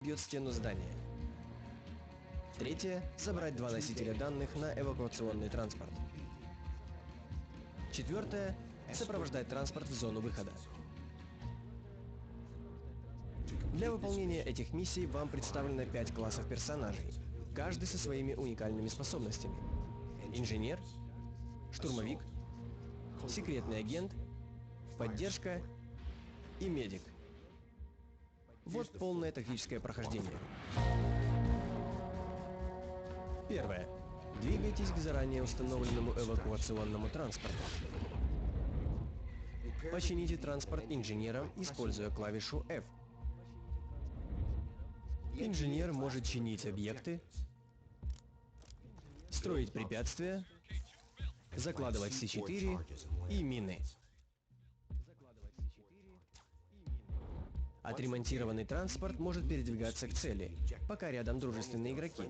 бьет стену здания. Третье – забрать 2 носителя данных на эвакуационный транспорт. Четвертое – сопровождать транспорт в зону выхода. Для выполнения этих миссий вам представлено 5 классов персонажей, каждый со своими уникальными способностями. Инженер, штурмовик, секретный агент, поддержка и медик. Вот полное тактическое прохождение. Первое. Двигайтесь к заранее установленному эвакуационному транспорту. Почините транспорт инженером, используя клавишу F. Инженер может чинить объекты, строить препятствия, закладывать C4 и мины. Отремонтированный транспорт может передвигаться к цели, пока рядом дружественные игроки.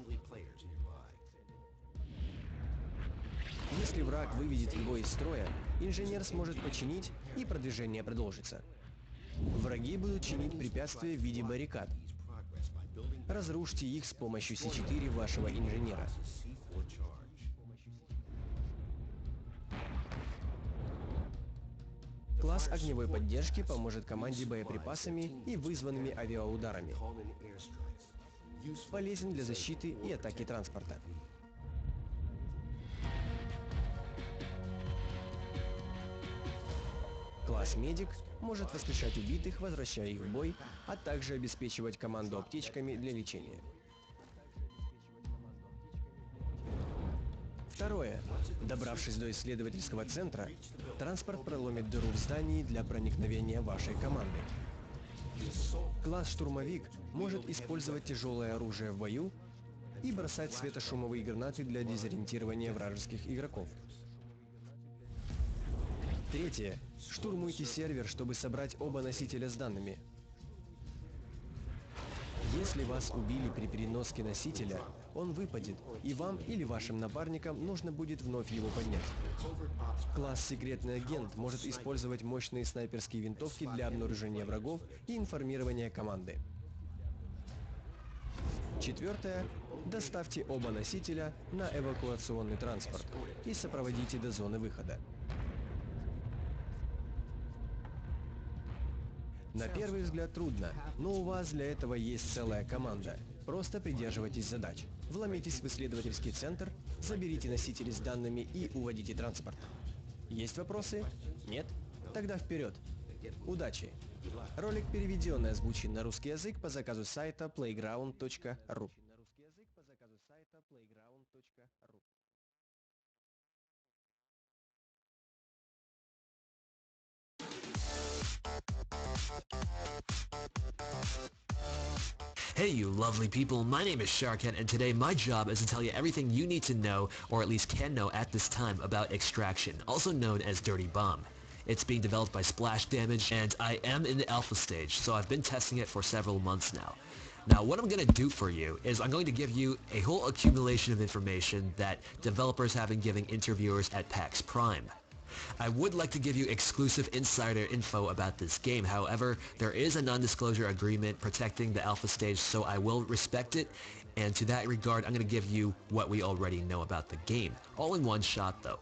Если враг выведет его из строя, инженер сможет починить, и продвижение продолжится. Враги будут чинить препятствия в виде баррикад. Разрушьте их с помощью C4 вашего инженера. Класс огневой поддержки поможет команде боеприпасами и вызванными авиаударами. Полезен для защиты и атаки транспорта. Класс медик может воскрешать убитых, возвращая их в бой, а также обеспечивать команду аптечками для лечения. Второе. Добравшись до исследовательского центра, транспорт проломит дыру в здании для проникновения вашей команды. Класс штурмовик может использовать тяжелое оружие в бою и бросать светошумовые гранаты для дезориентирования вражеских игроков. Третье. Штурмуйте сервер, чтобы собрать оба носителя с данными. Если вас убили при переноске носителя, он выпадет, и вам или вашим напарникам нужно будет вновь его поднять. Класс секретный агент может использовать мощные снайперские винтовки для обнаружения врагов и информирования команды. Четвертое. Доставьте оба носителя на эвакуационный транспорт и сопроводите до зоны выхода. На первый взгляд трудно, но у вас для этого есть целая команда. Просто придерживайтесь задач. Вломитесь в исследовательский центр, заберите носители с данными и уводите транспорт. Есть вопросы? Нет? Тогда вперед! Удачи! Ролик переведен и озвучен на русский язык по заказу сайта playground.ru. Hey you lovely people, my name is Sharkhead and today my job is to tell you everything you need to know, or at least can know at this time, about Extraction, also known as Dirty Bomb. It's being developed by Splash Damage and I am in the alpha stage, so I've been testing it for several months now. Now what I'm going to do for you is I'm going to give you a whole accumulation of information that developers have been giving interviewers at PAX Prime. I would like to give you exclusive insider info about this game, however, there is a non-disclosure agreement protecting the alpha stage, so I will respect it, and to that regard I'm going to give you what we already know about the game, all in one shot though.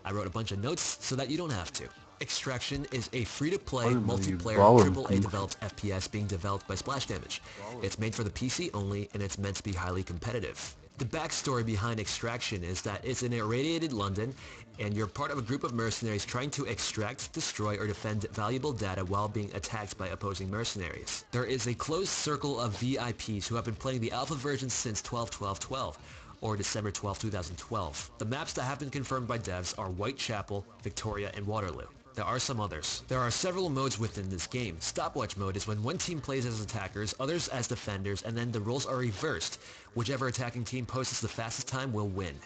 I wrote a bunch of notes so that you don't have to. Extraction is a free-to-play, multiplayer, AAA developed FPS being developed by Splash Damage. It's made for the PC only, and it's meant to be highly competitive. The backstory behind Extraction is that it's in irradiated London, and you're part of a group of mercenaries trying to extract, destroy, or defend valuable data while being attacked by opposing mercenaries. There is a closed circle of VIPs who have been playing the alpha version since 12/12/12, or December 12, 2012. The maps that have been confirmed by devs are Whitechapel, Victoria, and Waterloo. There are some others. There are several modes within this game. Stopwatch mode is when one team plays as attackers, others as defenders, and then the roles are reversed. Whichever attacking team posts the fastest time will win.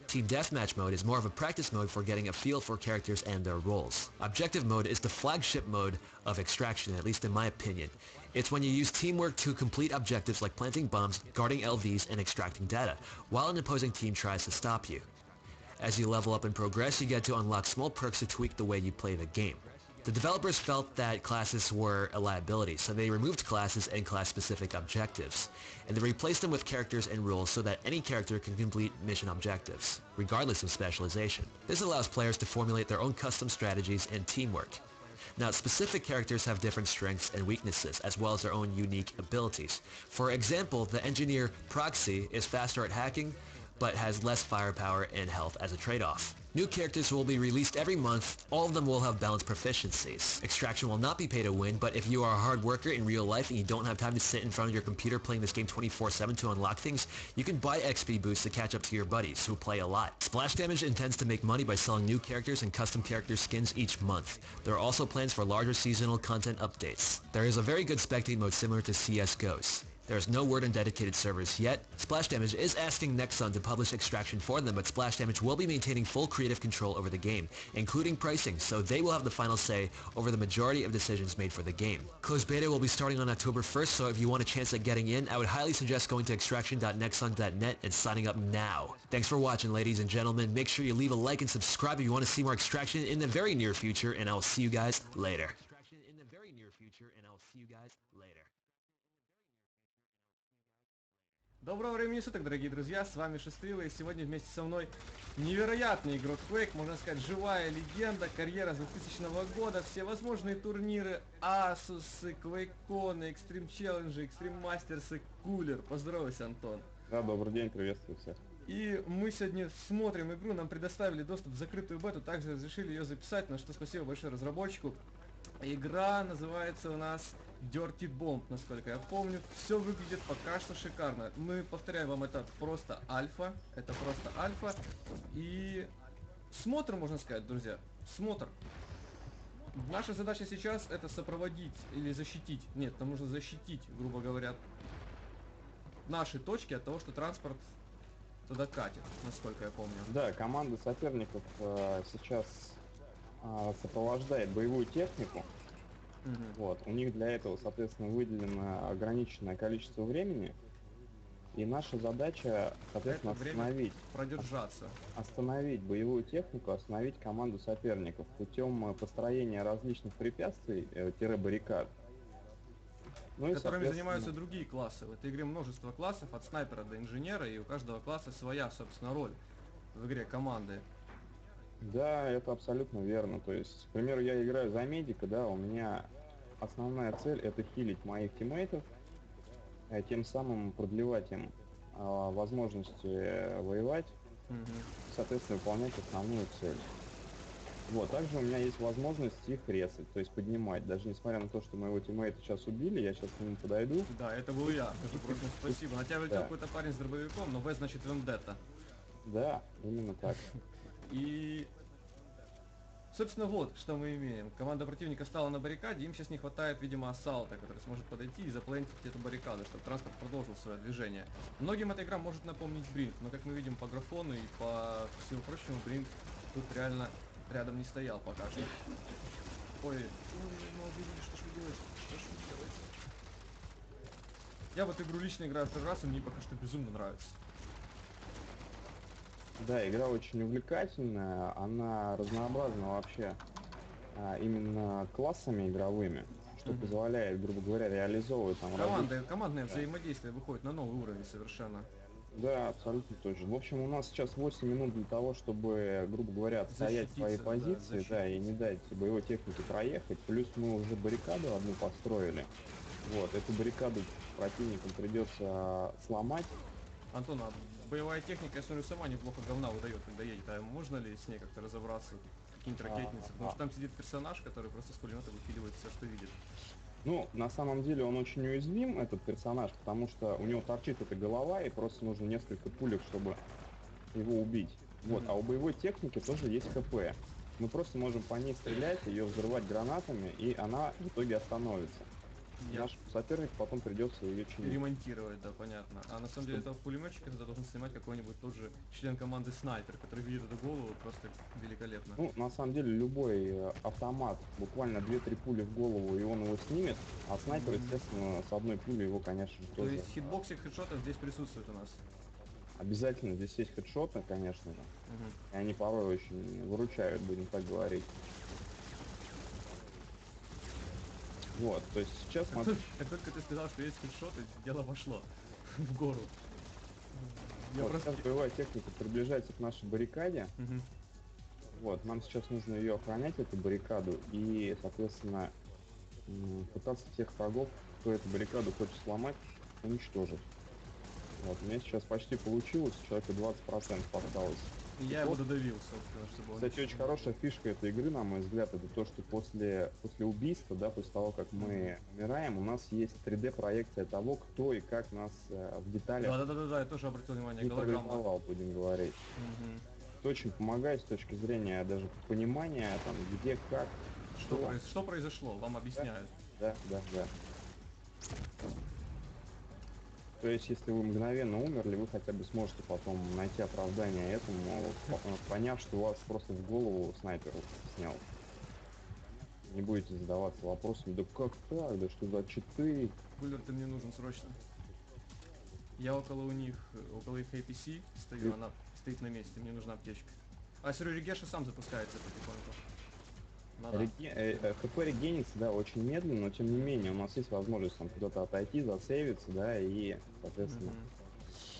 Team Deathmatch mode is more of a practice mode for getting a feel for characters and their roles. Objective mode is the flagship mode of Extraction, at least in my opinion. It's when you use teamwork to complete objectives like planting bombs, guarding LVs, and extracting data, while an opposing team tries to stop you. As you level up and progress, you get to unlock small perks to tweak the way you play the game. The developers felt that classes were a liability, so they removed classes and class-specific objectives, and they replaced them with characters and rules so that any character can complete mission objectives, regardless of specialization. This allows players to formulate their own custom strategies and teamwork. Now, specific characters have different strengths and weaknesses, as well as their own unique abilities. For example, the engineer Proxy is faster at hacking, but has less firepower and health as a trade-off. New characters will be released every month. All of them will have balanced proficiencies. Extraction will not be pay to win, but if you are a hard worker in real life and you don't have time to sit in front of your computer playing this game 24/7 to unlock things, you can buy XP boosts to catch up to your buddies who play a lot. Splash Damage intends to make money by selling new characters and custom character skins each month. There are also plans for larger seasonal content updates. There is a very good spectate mode similar to CSGO's. There is no word on dedicated servers yet. Splash Damage is asking Nexon to publish Extraction for them, but Splash Damage will be maintaining full creative control over the game, including pricing, so they will have the final say over the majority of decisions made for the game. Closed beta will be starting on October 1st, so if you want a chance at getting in, I would highly suggest going to extraction.nexon.net and signing up now. Thanks for watching, ladies and gentlemen. Make sure you leave a like and subscribe if you want to see more Extraction in the very near future, and I will see you guys later. Доброго времени суток, дорогие друзья, с вами Шестрила, и сегодня вместе со мной невероятный игрок Quake, можно сказать, живая легенда, карьера с 2000 года, все возможные турниры, Asus, QuakeCon, Extreme Challenge, Extreme Masters, Cooler. Поздоровайся, Антон. Да, добрый день, приветствую всех. И мы сегодня смотрим игру, нам предоставили доступ в закрытую бету, также разрешили ее записать, на что спасибо большое разработчику. Игра называется у нас Dirty Bomb, насколько я помню. Все выглядит пока что шикарно. Мы, повторяю вам, это просто альфа. Это просто альфа. И смотр, можно сказать, друзья. Смотр. Наша задача сейчас это сопроводить или защитить. Нет, нам нужно защитить, грубо говоря, наши точки от того, что транспорт туда катит, насколько я помню. Да, команда соперников сейчас сопровождает боевую технику. Вот, у них для этого, соответственно, выделено ограниченное количество времени. И наша задача, соответственно, остановить боевую технику, остановить команду соперников путем построения различных препятствий, баррикад. Ну, которыми занимаются другие классы. В этой игре множество классов, от снайпера до инженера, и у каждого класса своя, собственно, роль в игре команды. Да, это абсолютно верно. То есть, к примеру, я играю за медика, да, у меня основная цель это хилить моих тиммейтов, тем самым продлевать им возможности воевать, соответственно, выполнять основную цель. Вот, также у меня есть возможность их резать, то есть поднимать. Даже несмотря на то, что моего тиммейта сейчас убили, я сейчас к нему подойду. Да, это был я. Между прочим, спасибо. На тебя влетел какой-то парень с дробовиком, но В значит вендетта. Да, именно так. И, собственно, вот, что мы имеем. Команда противника стала на баррикаде, им сейчас не хватает, видимо, ассалта, который сможет подойти и заплентить эту баррикаду, чтобы транспорт продолжил свое движение. Многим эта игра может напомнить Бринг, но, как мы видим по графону и по всему прочему, Бринг тут реально рядом не стоял пока что. Ой, молодые люди, что ж вы делаете? Что ж вы делаете? Я в эту игру лично играю второй раз, и мне пока что безумно нравится. Да, игра очень увлекательная, она разнообразна вообще именно классами игровыми, что позволяет, грубо говоря, реализовывать там командное взаимодействие выходит на новый уровень совершенно. Да, абсолютно точно. В общем, у нас сейчас 8 минут для того, чтобы, грубо говоря, отстоять свои позиции, да, и не дать боевой технике проехать. Плюс мы уже баррикаду одну построили. Вот, эту баррикаду противникам придется сломать. Антон, а боевая техника, я смотрю, сама неплохо говна выдает, когда едет. А можно ли с ней как-то разобраться? Какие-нибудь ракетницы? Потому что там сидит персонаж, который просто с пулемета выкидывает все, что видит. Ну, на самом деле он очень уязвим, этот персонаж, потому что у него торчит эта голова, и просто нужно несколько пулек, чтобы его убить. Вот, а у боевой техники тоже есть ХП. Мы просто можем по ней стрелять, ее взрывать гранатами, и она в итоге остановится. Наш соперник потом придется ее чинить. Ремонтировать, да, понятно. А на самом деле этого пулеметчика ты должен снимать какой-нибудь тот же член команды снайпер, который видит эту голову просто великолепно. Ну, на самом деле, любой автомат, буквально 2-3 пули в голову, и он его снимет, а снайпер, естественно, с одной пулей его, конечно же, тоже... То есть хитбоксик хедшотов здесь присутствует у нас? Обязательно, здесь есть хедшоты, конечно же. И они порой очень выручают, будем так говорить. Вот, то есть сейчас Как только ты сказал, что есть хедшоты, дело пошло в гору. Я вот просто... сейчас боевая техника приближается к нашей баррикаде. Мгм. Вот, нам сейчас нужно ее охранять, эту баррикаду, и, соответственно, пытаться всех врагов, кто эту баррикаду хочет сломать, уничтожить. Вот, у меня сейчас почти получилось, человека 20% осталось. Я его додавил, собственно, чтобы он... Кстати, очень хорошая фишка этой игры, на мой взгляд, это то, что после убийства, да, после того, как мы умираем, у нас есть 3D-проекция того, кто и как нас в деталях Да, я тоже обратил внимание, голограмма. нейтрализовал, будем говорить. Мгм. Это очень помогает с точки зрения даже понимания, там, где, как, Что произошло? Вам объясняют. Да. То есть, если вы мгновенно умерли, вы хотя бы сможете потом найти оправдание этому, поняв, что у вас просто в голову снайпер снял. Не будете задаваться вопросами, да как так, да что за читы? Буллер, ты мне нужен срочно. Я около их APC стою, она стоит на месте, мне нужна аптечка. А Регеша сам запускается потихоньку. Надо. ХП регенится, да, очень медленно, но тем не менее у нас есть возможность там куда-то отойти, засейвиться, да, и, соответственно... Мгм.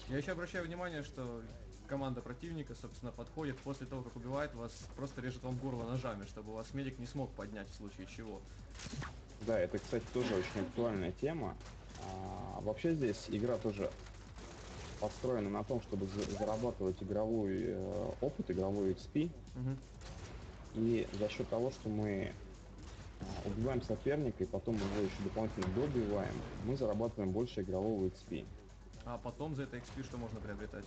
Я еще обращаю внимание, что команда противника, собственно, подходит после того, как убивает вас, просто режет вам горло ножами, чтобы вас медик не смог поднять в случае чего. Да, это, кстати, тоже очень актуальная тема. Вообще здесь игра тоже построена на том, чтобы зарабатывать игровой опыт, игровой XP. Мгм. И за счет того, что мы убиваем соперника и потом его еще дополнительно добиваем, мы зарабатываем больше игрового XP. А потом за это XP что можно приобретать?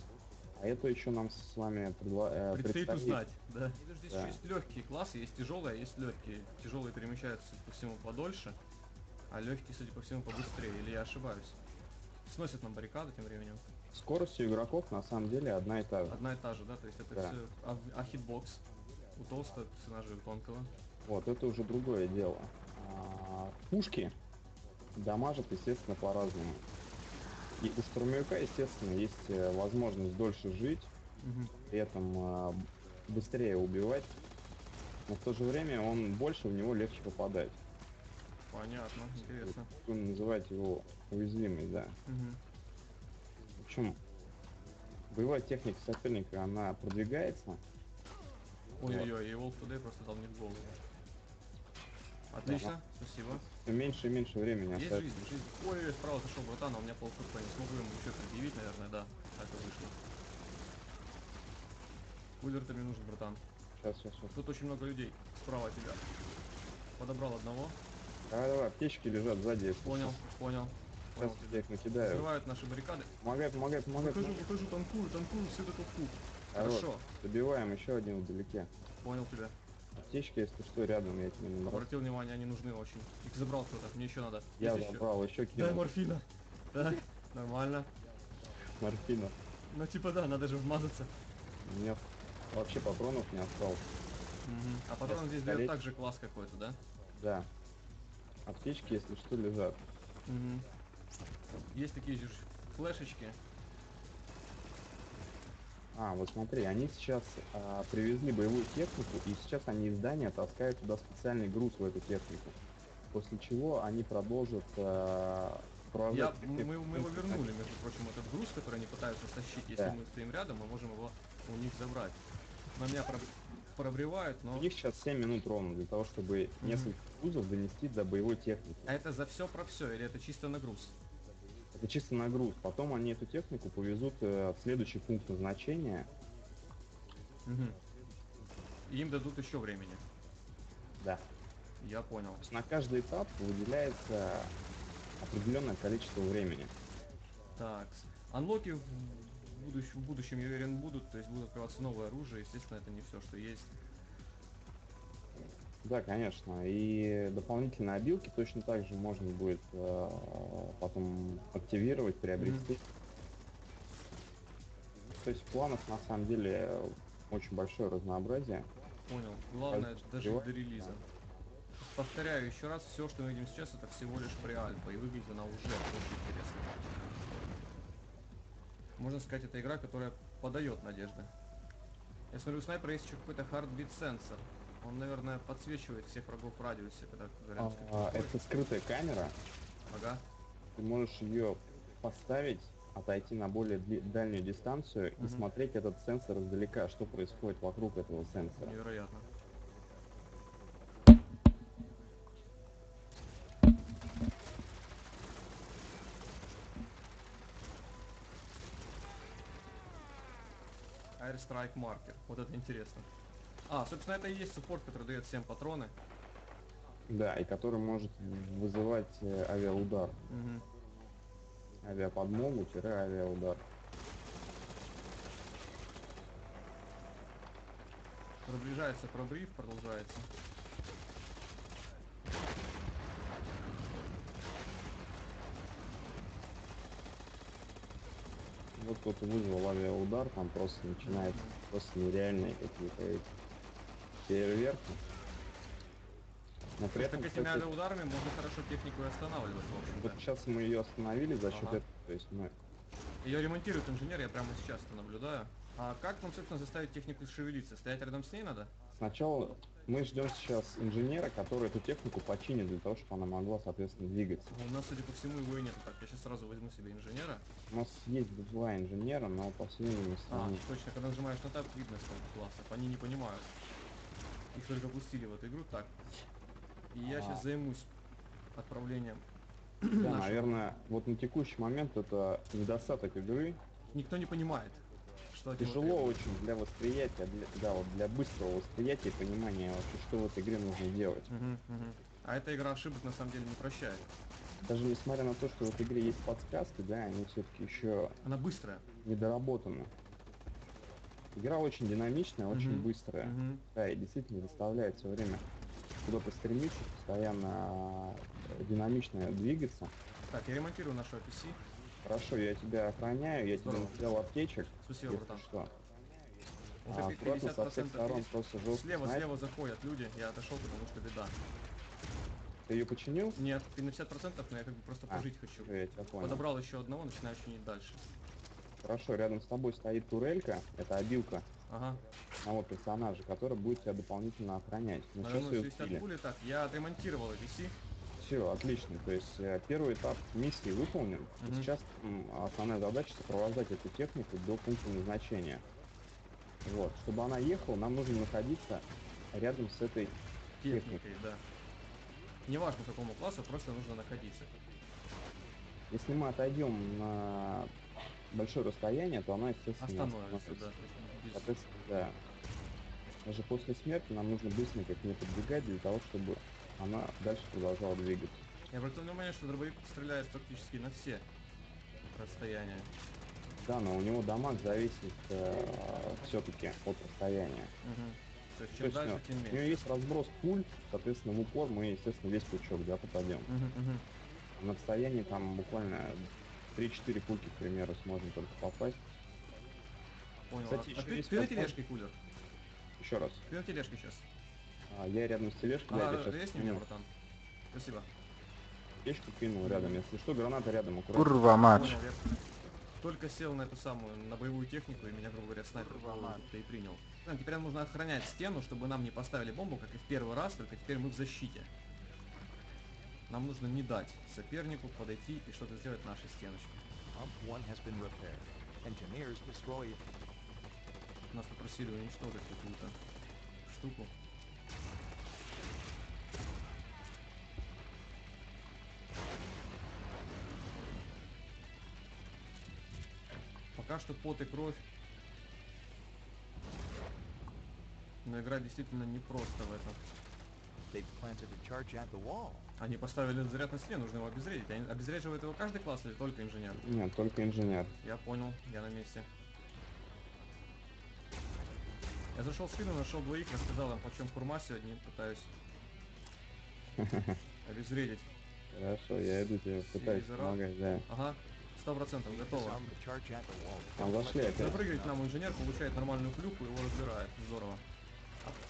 А это еще нам с вами Предстоит предстоит. узнать, да. Здесь Да. еще есть легкие классы, есть тяжелые, а есть легкие. Тяжелые перемещаются, судя по всему, подольше, а легкие, судя по всему, побыстрее. Или я ошибаюсь? Сносят нам баррикады тем временем. Скорость у игроков на самом деле одна и та же. Одна и та же, да? То есть это Да. все... А хитбокс? У толстого персонажа и у тонкого. Вот, это уже другое дело. Пушки дамажат, естественно, по-разному. И у штурмовика, естественно, есть возможность дольше жить, Угу. при этом быстрее убивать, но в то же время он больше в него легче попадать. Понятно, интересно. Будем называть его уязвимый, да. Угу. В общем, боевая техника соперника, она продвигается. Ой-ой-ой, и Wolf Today просто дал мне в голову. Отлично, спасибо. Все меньше и меньше времени Есть остается. жизнь. Ой, справа зашел братан, а у меня полфутка, не смогу ему что-то предъявить, наверное, да. Так и вышло. Кулер ты мне нужен, братан. Сейчас. Тут очень много людей. Справа от тебя. Подобрал одного. Давай, аптечки лежат сзади. Если Понял. Сейчас тебя. я их накидаю. Взрывают наши баррикады. Помогай. Выхожу, танкую, всю эту толпу. Хорошо. Добиваем еще один вдалеке. Понял тебя. Аптечки, если что, рядом, я тебе не бросаю. Обратил внимание, они нужны очень. Их забрал кто-то, мне еще надо. Я Есть забрал, еще еще? Дай кинул. морфина. Да, нормально. Морфина. Ну типа да, надо же вмазаться. У меня вообще патронов не осталось. А патрон здесь дает также класс какой-то, да? Да. Аптечки, если что, лежат. Угу. Есть такие же флешечки. Вот смотри, они сейчас привезли боевую технику, и сейчас они из здания таскают туда специальный груз в эту технику. После чего они продолжат сопровождать Мы его вернули, между прочим, этот груз, который они пытаются стащить. Если Да. мы стоим рядом, мы можем его у них забрать. На меня пробревают, но... У них сейчас 7 минут ровно для того, чтобы несколько грузов донести до боевой техники. А это за все про все, или это чисто на груз? Это чисто на груз. Потом они эту технику повезут в следующий пункт назначения. И им дадут еще времени. Да. Я понял. То есть на каждый этап выделяется определенное количество времени. Так, анлоки в будущем, я уверен, будут. То есть будут открываться новое оружие. Естественно, это не все, что есть. Да, конечно. И дополнительные обилки точно так же можно будет потом активировать, приобрести. То есть в планах на самом деле очень большое разнообразие. Понял. Главное дожить до релиза. Повторяю еще раз, все, что мы видим сейчас, это всего лишь преальфа, и выглядит она уже очень интересно. Можно сказать, это игра, которая подает надежды. Я смотрю, у снайпера есть еще какой-то heartbeat сенсор. Он, наверное, подсвечивает всех врагов в радиусе, когда рядом с кем-то Это скрытая камера. Ага. Ты можешь ее поставить, отойти на более дальнюю дистанцию и смотреть этот сенсор издалека, что происходит вокруг этого сенсора. Невероятно. Airstrike маркер. Вот это интересно. Собственно, это и есть суппорт, который дает всем патроны. Да, и который может вызывать авиаудар. Авиаподмогу-авиаудар. Приближается пробрив, продолжается. Вот кто-то вызвал авиаудар, там просто начинается просто нереальные какие-то эти фейерверки. Но при этом, Так этими кстати, авиаударами можно хорошо технику и останавливать, в общем-то. вот сейчас мы ее остановили за счет этого, то есть мы... Ее ремонтирует инженер, я прямо сейчас это наблюдаю. А как нам, собственно, заставить технику шевелиться? Стоять рядом с ней надо? Сначала мы ждем сейчас инженера, который эту технику починит для того, чтобы она могла, соответственно, двигаться. У нас, судя по всему, его и нет. Так, я сейчас сразу возьму себе инженера. У нас есть два инженера, но по всей стране. Точно, когда нажимаешь на таб, видно сколько классов. Они не понимают. Их только пустили в эту игру. Так. И я сейчас займусь отправлением. Да, наверное, вот на текущий момент это недостаток игры. Никто не понимает, что от него Тяжело требуется. очень для восприятия, для быстрого восприятия и понимания вообще, что в этой игре нужно делать. А эта игра ошибок на самом деле не прощает. Даже несмотря на то, что в этой игре есть подсказки, да, они все-таки еще Она быстрая. недоработаны. Игра очень динамичная, очень быстрая. Да, и действительно заставляет все время куда-то стремиться, постоянно динамично двигаться. Так, я ремонтирую нашу APC. Хорошо, я тебя охраняю, я тебе наставил аптечек. Спасибо, если братан. что. Вот Аккуратно со всех 50% сторон есть. просто жестко Слева заходят люди. Я отошел, потому что беда. Ты ее починил? Нет, ты на 50%, но я как бы просто пожить хочу. Я тебя понял. Подобрал еще одного, начинаю чинить дальше. Хорошо, рядом с тобой стоит турелька, это обилка Ага. одного персонажа, который будет тебя дополнительно охранять. Но сейчас Наверное, ее 60 сбили. пули. Так, я отремонтировал APC. Все, отлично. То есть первый этап миссии выполнен. И сейчас основная задача сопровождать эту технику до пункта назначения. Вот. Чтобы она ехала, нам нужно находиться рядом с этой техникой. Да. Неважно какому классу, просто нужно находиться. Если мы отойдем на большое расстояние, то она, естественно, Остановится, да. Соответственно, да. Даже после смерти нам нужно быстренько к ней подбегать для того, чтобы она дальше продолжала двигаться. Я обратил внимание, что дробовик стреляет практически на все расстояния. Да, но у него дамаг зависит все-таки от расстояния. То есть чем дальше, тем У меньше. него есть разброс пуль, соответственно, в упор мы, естественно, весь пучок, да, попадем. На расстоянии там буквально 3-4 пульки, к примеру, сможем только попасть. Понял. Кстати, А еще ты, есть ты на возможность... тележке, кулер? Еще раз. Ты на тележке сейчас? Я рядом с тележкой, да, я сейчас резни меня, братан. Спасибо. тележку кинул рядом. Если что, граната рядом аккуратно. Курва мать. Понял, я только сел на эту самую, на боевую технику, и меня, грубо говоря, снайпер и принял. Теперь нам нужно охранять стену, чтобы нам не поставили бомбу, как и в первый раз, только теперь мы в защите. Нам нужно не дать сопернику подойти и что-то сделать нашей стеночке. Нас попросили уничтожить какую-то штуку. Пока что пот и кровь. Но игра действительно непросто в этом. Они поставили заряд на стене, нужно его обезвредить. Они обезвреживают его каждый класс или только инженер? Нет, только инженер. Я понял, я на месте. Я зашел в спину, нашел двоих, рассказал им, почем курма сегодня, пытаюсь обезвредить. Хорошо, я иду тебе, пытаюсь помогать, да. Ага, 100% готово. Там зашли опять. Запрыгивает нам инженер, получает нормальную плюху, его разбирает. Здорово.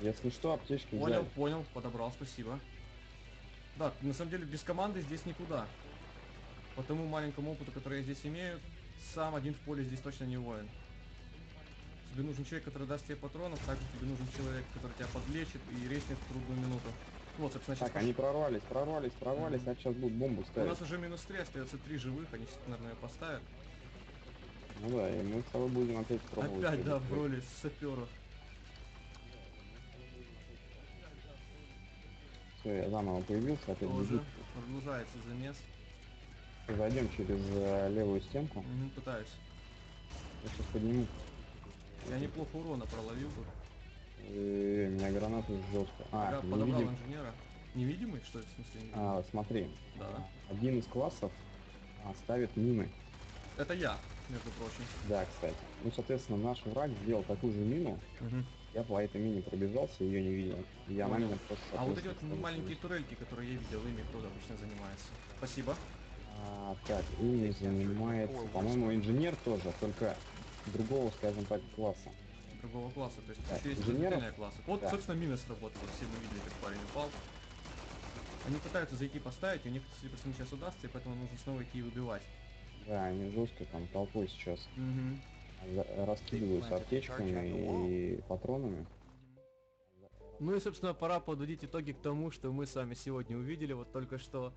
Если что, аптечки Понял, взяли. понял, подобрал, спасибо. Да, на самом деле без команды здесь никуда. По тому маленькому опыту, который я здесь имею, сам один в поле здесь точно не воин. Тебе нужен человек, который даст тебе патронов, также тебе нужен человек, который тебя подлечит и резнет в трудную минуту. Вот, собственно, сейчас... Так, они прорвались, а сейчас будут бомбу У ставить. нас уже минус 3, остается 3 живых, они сейчас, наверное, ее поставят. Ну да, и мы с тобой будем опять пробовать. Опять, да, в роли сапера. Все, я заново появился, опять Тоже бежит. продолжается замес. Зайдем через левую стенку. Пытаюсь. Я сейчас подниму. Я неплохо урона проловил тут. Меня гранаты жестко. Я Не подобрал видим. инженера. Невидимый, что это в смысле невидимый? Смотри. Да. Один из классов ставит мины. Это я, между прочим. Да, кстати. Ну, соответственно, наш враг сделал такую же мину. Я по этой мине пробежался, ее не видел. И она Понял. меня просто... А вот эти вот соответственно, маленькие турельки, которые я видел, ими кто обычно занимается? Спасибо. Так, ими занимается, по-моему, инженер тоже, только другого, скажем так, класса. Другого класса, то есть Да, еще есть инженеров? разделение классов. Вот, Да. собственно, мина сработала, все мы видели, как парень упал. Они пытаются зайти поставить, у них, судя по всему, сейчас удастся, и поэтому нужно снова идти и выбивать. Да, они жестко там толпой сейчас Угу. раскидываются аптечками и патронами. Ну и, собственно, пора подводить итоги к тому, что мы с вами сегодня увидели вот только что.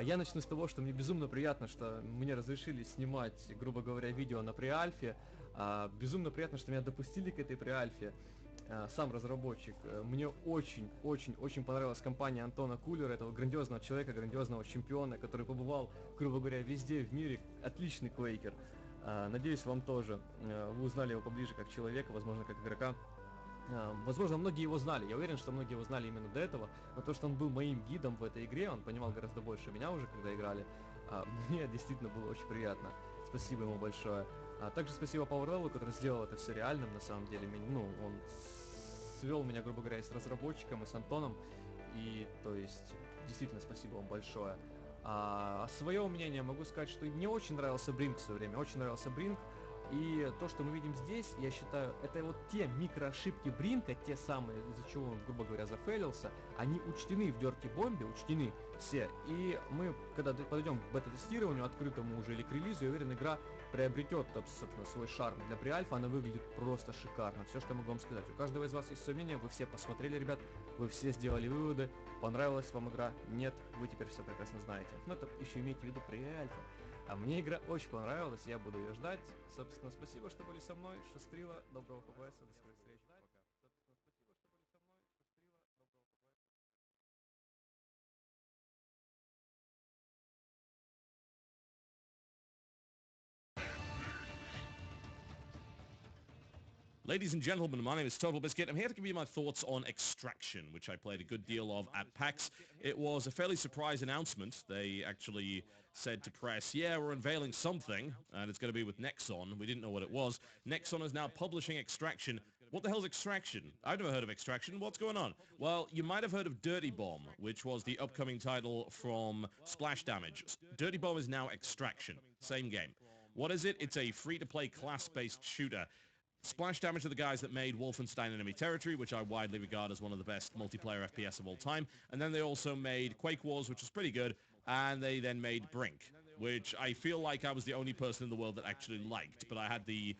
Я начну с того, что мне безумно приятно, что мне разрешили снимать, грубо говоря, видео на преальфе. Безумно приятно, что меня допустили к этой преальфе. Сам разработчик. Мне очень понравилась компания Антона Кулера, этого грандиозного человека, грандиозного чемпиона, который побывал, грубо говоря, везде в мире. Отличный квейкер. Надеюсь, вам тоже. Вы узнали его поближе как человека, возможно, как игрока. Возможно, многие его знали, я уверен, что многие его знали именно до этого, но то, что он был моим гидом в этой игре, он понимал гораздо больше меня уже, когда играли, мне действительно было очень приятно. Спасибо ему большое. Также спасибо PowerLevel, который сделал это все реальным, на самом деле. Ну, он свел меня, грубо говоря, и с разработчиком, и с Антоном, и, то есть, действительно, спасибо вам большое. Свое мнение могу сказать, что мне очень нравился Бринк в свое время, очень нравился Бринк. И то, что мы видим здесь, я считаю, это вот те микроошибки Бринка, те самые, из-за чего он, грубо говоря, зафейлился, они учтены в Dirty Bomb, учтены все. И мы, когда подойдем к бета-тестированию, открытому уже или к релизу, я уверен, игра приобретет, собственно, свой шарм. Для преальфа она выглядит просто шикарно. Все, что я могу вам сказать. У каждого из вас есть сомнения, вы все посмотрели, ребят, вы все сделали выводы, понравилась вам игра, нет, вы теперь все прекрасно знаете. Но это еще имейте в виду преальфа. А мне игра очень понравилась, я буду ее ждать. Собственно, спасибо, что были со мной. Шустрила, доброго ППС, до скорой встречи. Пока. Ladies and gentlemen, my name is Total Biscuit. I'm here to give you my thoughts on Extraction, which I played a good deal of at PAX. It was a fairly surprise announcement. They actually said to press, yeah, we're unveiling something, and it's going to be with Nexon. We didn't know what it was. Nexon is now publishing Extraction. What the hell's Extraction? I've never heard of Extraction. What's going on? Well, you might have heard of Dirty Bomb, which was the upcoming title from Splash Damage. Dirty Bomb is now Extraction. Same game. What is it? It's a free-to-play class-based shooter. Splash Damage are the guys that made Wolfenstein Enemy Territory, which I widely regard as one of the best multiplayer FPS of all time. And then they also made Quake Wars, which was pretty good. And they then made Brink, which I feel like I was the only person in the world that actually liked. But I had the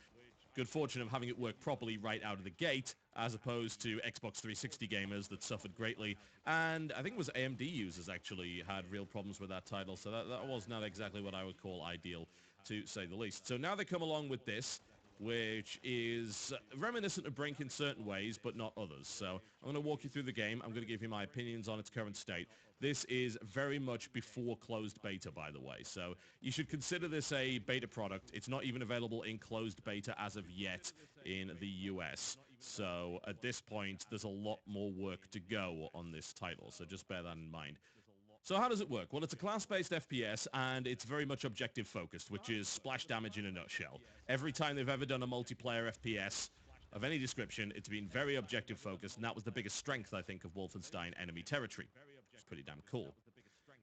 good fortune of having it work properly right out of the gate, as opposed to Xbox 360 gamers that suffered greatly. And I think it was AMD users actually had real problems with that title. So that was not exactly what I would call ideal, to say the least. So now they come along with this, which is reminiscent of Brink in certain ways, but not others. So I'm going to walk you through the game. I'm going to give you my opinions on its current state. This is very much before closed beta, by the way. So you should consider this a beta product. It's not even available in closed beta as of yet in the US. So at this point, there's a lot more work to go on this title. So just bear that in mind. So how does it work? Well, it's a class-based FPS, and it's very much objective-focused, which is Splash Damage in a nutshell. Every time they've ever done a multiplayer FPS of any description, it's been very objective-focused, and that was the biggest strength, I think, of Wolfenstein Enemy Territory, which is pretty damn cool.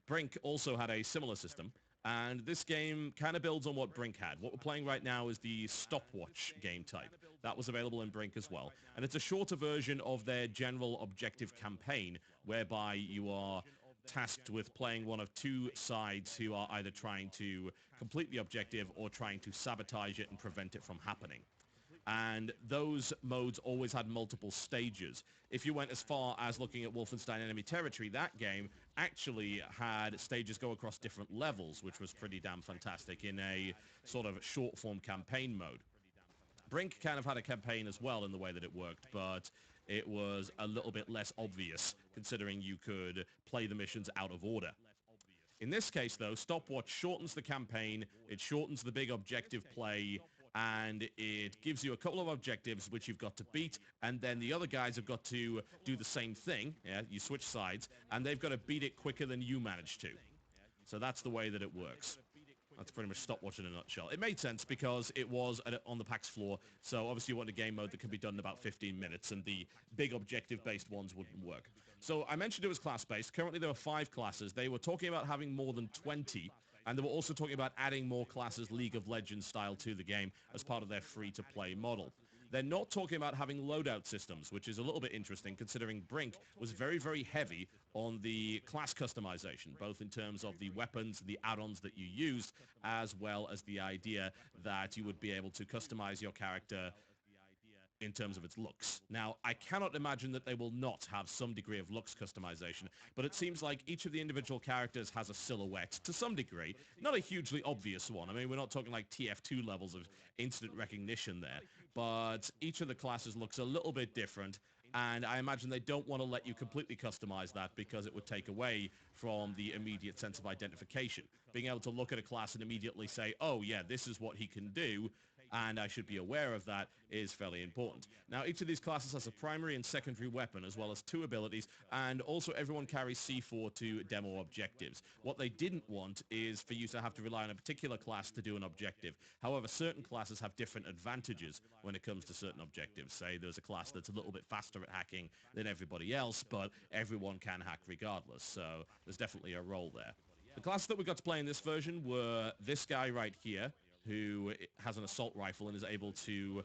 Brink also had a similar system, and this game kind of builds on what Brink had. What we're playing right now is the stopwatch game type. That was available in Brink as well, and it's a shorter version of their general objective campaign, whereby you are tasked with playing one of two sides who are either trying to complete the objective or trying to sabotage it and prevent it from happening. and those modes always had multiple stages. If you went as far as looking at Wolfenstein Enemy Territory, that game actually had stages go across different levels, which was pretty damn fantastic in a sort of short-form campaign mode. Brink kind of had a campaign as well in the way that it worked, but it was a little bit less obvious, considering you could play the missions out of order. In this case, though, Stopwatch shortens the campaign, it shortens the big objective play, and it gives you a couple of objectives which you've got to beat, and then the other guys have got to do the same thing. Yeah, you switch sides, and they've got to beat it quicker than you managed to. So that's the way that it works. That's pretty much Stopwatch in a nutshell. It made sense because it was on the PAX floor, so obviously you want a game mode that can be done in about 15 minutes, and the big objective-based ones wouldn't work. So I mentioned it was class-based. Currently there are 5 classes. They were talking about having more than 20, and they were also talking about adding more classes League of Legends style to the game as part of their free-to-play model. They're not talking about having loadout systems, which is a little bit interesting considering Brink was very, very heavy on the class customization, both in terms of the weapons, the add-ons that you used, as well as the idea that you would be able to customize your character in terms of its looks. Now, I cannot imagine that they will not have some degree of looks customization, but it seems like each of the individual characters has a silhouette to some degree, not a hugely obvious one. I mean, we're not talking like TF2 levels of instant recognition there, but each of the classes looks a little bit different, and I imagine they don't want to let you completely customize that because it would take away from the immediate sense of identification. Being able to look at a class and immediately say, oh yeah, this is what he can do, and I should be aware of that, is fairly important. Now, each of these classes has a primary and secondary weapon, as well as 2 abilities, and also everyone carries C4 to demo objectives. What they didn't want is for you to have to rely on a particular class to do an objective. However, certain classes have different advantages when it comes to certain objectives. Say there's a class that's a little bit faster at hacking than everybody else, but everyone can hack regardless, so there's definitely a role there. The classes that we got to play in this version were this guy right here, who has an assault rifle and is able to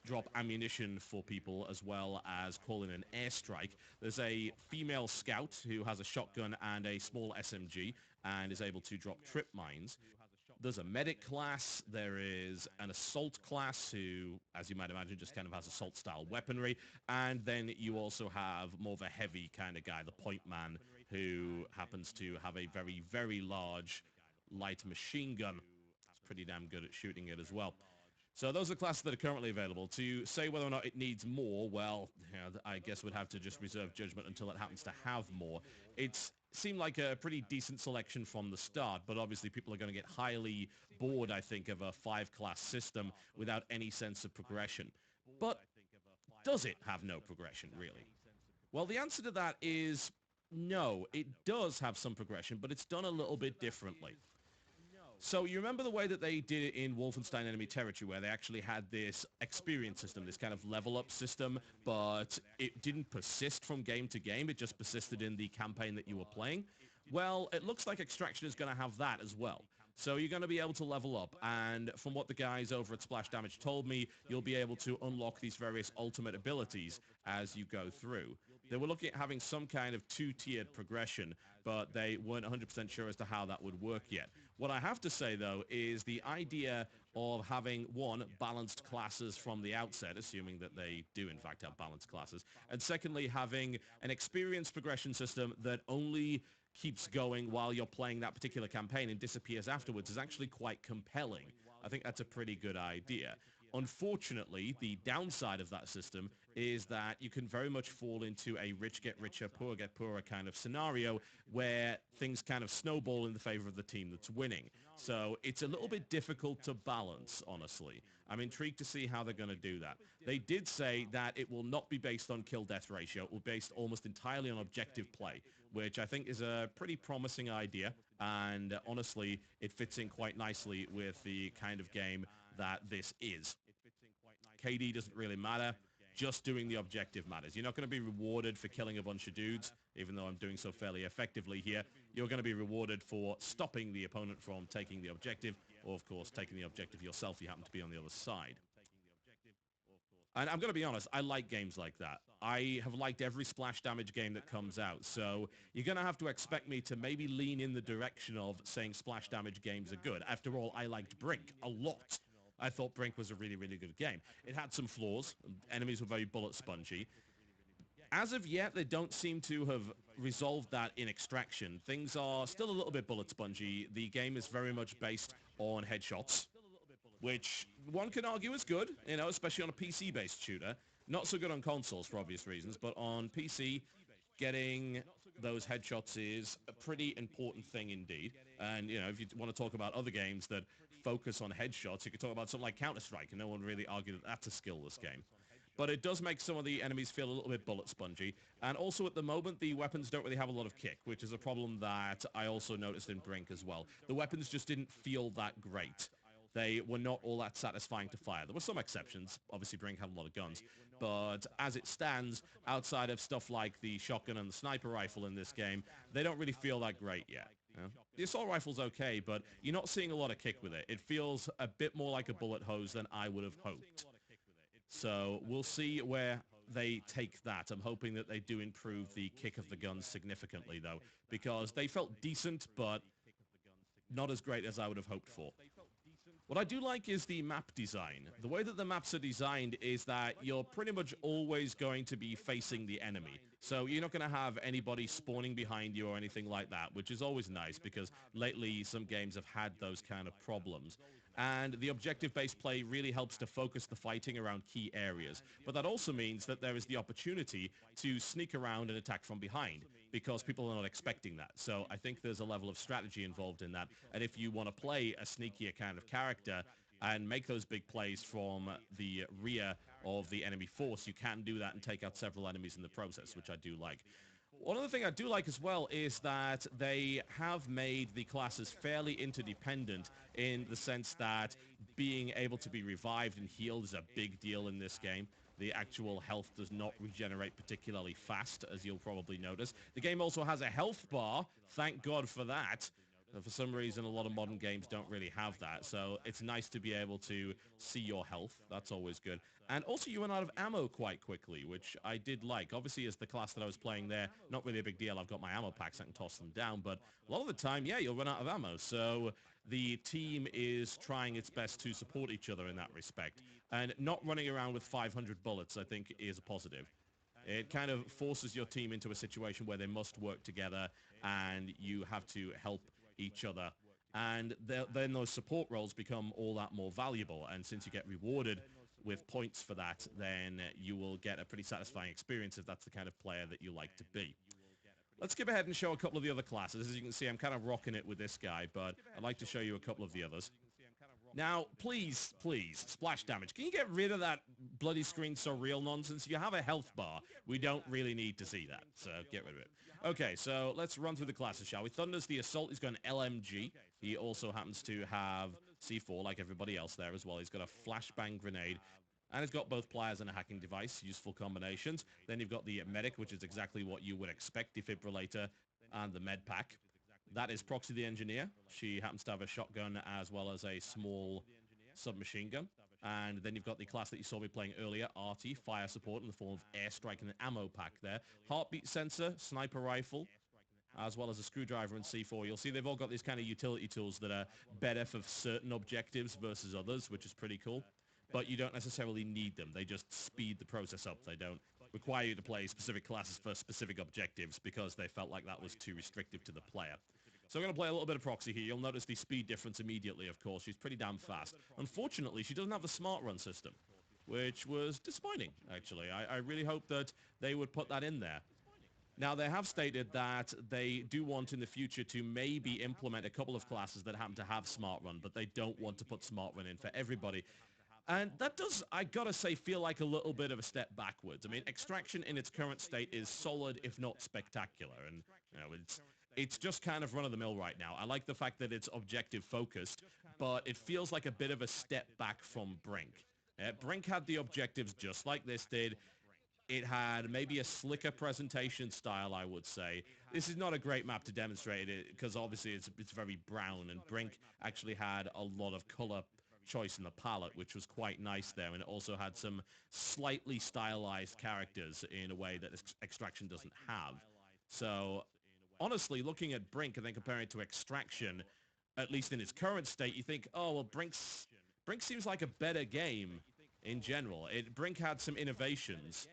drop ammunition for people as well as call in an airstrike. There's a female scout who has a shotgun and a small SMG and is able to drop trip mines. There's a medic class, there is an assault class who, as you might imagine, just kind of has assault-style weaponry, and then you also have more of a heavy kind of guy, the point man, who happens to have a very, very large light machine gun. Pretty damn good at shooting it as well. So those are the classes that are currently available. To say whether or not it needs more, well, I guess we'd have to just reserve judgment until it happens to have more. It seemed like a pretty decent selection from the start, but obviously people are going to get highly bored, I think, of a 5-class system without any sense of progression. But does it have no progression, really? Well, the answer to that is no. It does have some progression, but it's done a little bit differently. So you remember the way that they did it in Wolfenstein Enemy Territory, where they actually had this experience system, this kind of level-up system, but it didn't persist from game to game, it just persisted in the campaign that you were playing? Well, it looks like Extraction is going to have that as well. So you're going to be able to level up, and from what the guys over at Splash Damage told me, you'll be able to unlock these various ultimate abilities as you go through. They were looking at having some kind of 2-tiered progression, but they weren't 100% sure as to how that would work yet. What I have to say, though, is the idea of having, 1, balanced classes from the outset, assuming that they do, in fact, have balanced classes, and secondly, having an experience progression system that only keeps going while you're playing that particular campaign and disappears afterwards is actually quite compelling. I think that's a pretty good idea. Unfortunately, the downside of that system is that you can very much fall into a rich get richer, poor get poorer kind of scenario where things kind of snowball in the favor of the team that's winning. So it's a little bit difficult to balance, honestly. I'm intrigued to see how they're going to do that. They did say that it will not be based on kill-death ratio. It will be based almost entirely on objective play, which I think is a pretty promising idea. And honestly, it fits in quite nicely with the kind of game that this is. KD doesn't really matter. Just doing the objective matters. You're not going to be rewarded for killing a bunch of dudes, even though I'm doing so fairly effectively here. You're going to be rewarded for stopping the opponent from taking the objective, or of course taking the objective yourself if you happen to be on the other side. And I'm going to be honest, I like games like that. I have liked every Splash Damage game that comes out, so you're going to have to expect me to maybe lean in the direction of saying Splash Damage games are good. After all, I liked Brink a lot. I thought Brink was a really, really good game. It had some flaws. Enemies were very bullet spongy. As of yet, they don't seem to have resolved that in Extraction. Things are still a little bit bullet spongy. The game is very much based on headshots, which one can argue is good, you know, especially on a PC-based shooter. Not so good on consoles for obvious reasons, but on PC, getting those headshots is a pretty important thing indeed. And, you know, if you want to talk about other games that focus on headshots, you could talk about something like Counter-Strike, and no one really argued that that's a skillless game. But it does make some of the enemies feel a little bit bullet spongy. And also at the moment, the weapons don't really have a lot of kick, which is a problem that I also noticed in Brink as well. The weapons just didn't feel that great. They were not all that satisfying to fire. There were some exceptions. Obviously, Brink had a lot of guns. But as it stands, outside of stuff like the shotgun and the sniper rifle in this game, they don't really feel that great yet. You know? The assault rifle's okay, but you're not seeing a lot of kick with it. It feels a bit more like a bullet hose than I would have hoped. So we'll see where they take that. I'm hoping that they do improve the kick of the guns significantly, though, because they felt decent, but not as great as I would have hoped for. What I do like is the map design. The way that the maps are designed is that you're pretty much always going to be facing the enemy. So you're not going to have anybody spawning behind you or anything like that, which is always nice because lately some games have had those kind of problems. And the objective-based play really helps to focus the fighting around key areas. But that also means that there is the opportunity to sneak around and attack from behind because people are not expecting that. So I think there's a level of strategy involved in that. And if you want to play a sneakier kind of character and make those big plays from the rear of the enemy force, you can do that and take out several enemies in the process, which I do like. One other thing I do like as well is that they have made the classes fairly interdependent in the sense that being able to be revived and healed is a big deal in this game. The actual health does not regenerate particularly fast, as you'll probably notice. The game also has a health bar. Thank God for that. For some reason, a lot of modern games don't really have that, so it's nice to be able to see your health. That's always good. And also, you run out of ammo quite quickly, which I did like. Obviously, as the class that I was playing there, not really a big deal. I've got my ammo packs, I can toss them down, but a lot of the time, yeah, you'll run out of ammo. So the team is trying its best to support each other in that respect. And not running around with 500 bullets, I think, is a positive. It kind of forces your team into a situation where they must work together and you have to help each other, and then those support roles become all that more valuable, and since you get rewarded with points for that, then you will get a pretty satisfying experience if that's the kind of player that you like to be. Let's skip ahead and show a couple of the other classes. As you can see, I'm kind of rocking it with this guy, but I'd like to show you a couple of the others. Now, please, splash damage. Can you get rid of that bloody screen so real nonsense? You have a health bar. We don't really need to see that, so get rid of it. Okay, so let's run through the classes, shall we? Thunder's the Assault. He's got an LMG. He also happens to have C4 like everybody else there as well. He's got a flashbang grenade. And it's got both pliers and a hacking device, useful combinations. Then you've got the medic, which is exactly what you would expect, defibrillator, and the med pack. That is Proxy the Engineer. She happens to have a shotgun as well as a small submachine gun. And then you've got the class that you saw me playing earlier, Arty, fire support in the form of airstrike and an ammo pack there. Heartbeat sensor, sniper rifle, as well as a screwdriver and C4. You'll see they've all got these kind of utility tools that are better for certain objectives versus others, which is pretty cool. But you don't necessarily need them. They just speed the process up. They don't require you to play specific classes for specific objectives because they felt like that was too restrictive to the player. So I'm going to play a little bit of Proxy here. You'll notice the speed difference immediately, of course. She's pretty damn fast. Unfortunately, she doesn't have the smart run system, which was disappointing, actually. I really hope that they would put that in there. Now, they have stated that they do want in the future to maybe implement a couple of classes that happen to have smart run, but they don't want to put smart run in for everybody. And that does, I gotta say, feel like a little bit of a step backwards. I mean, Extraction in its current state is solid, if not spectacular. And, you know, it's just kind of run-of-the-mill right now. I like the fact that it's objective-focused, but it feels like a bit of a step back from Brink. Brink had the objectives just like this did. It had maybe a slicker presentation style, I would say. This is not a great map to demonstrate it, because obviously it's very brown, and Brink actually had a lot of color choice in the palette, which was quite nice there, and it also had some slightly stylized characters in a way that Extraction doesn't have. So, honestly, looking at Brink and then comparing it to Extraction, at least in its current state, you think, oh, well, Brink's Brink seems like a better game in general. Brink had some innovations.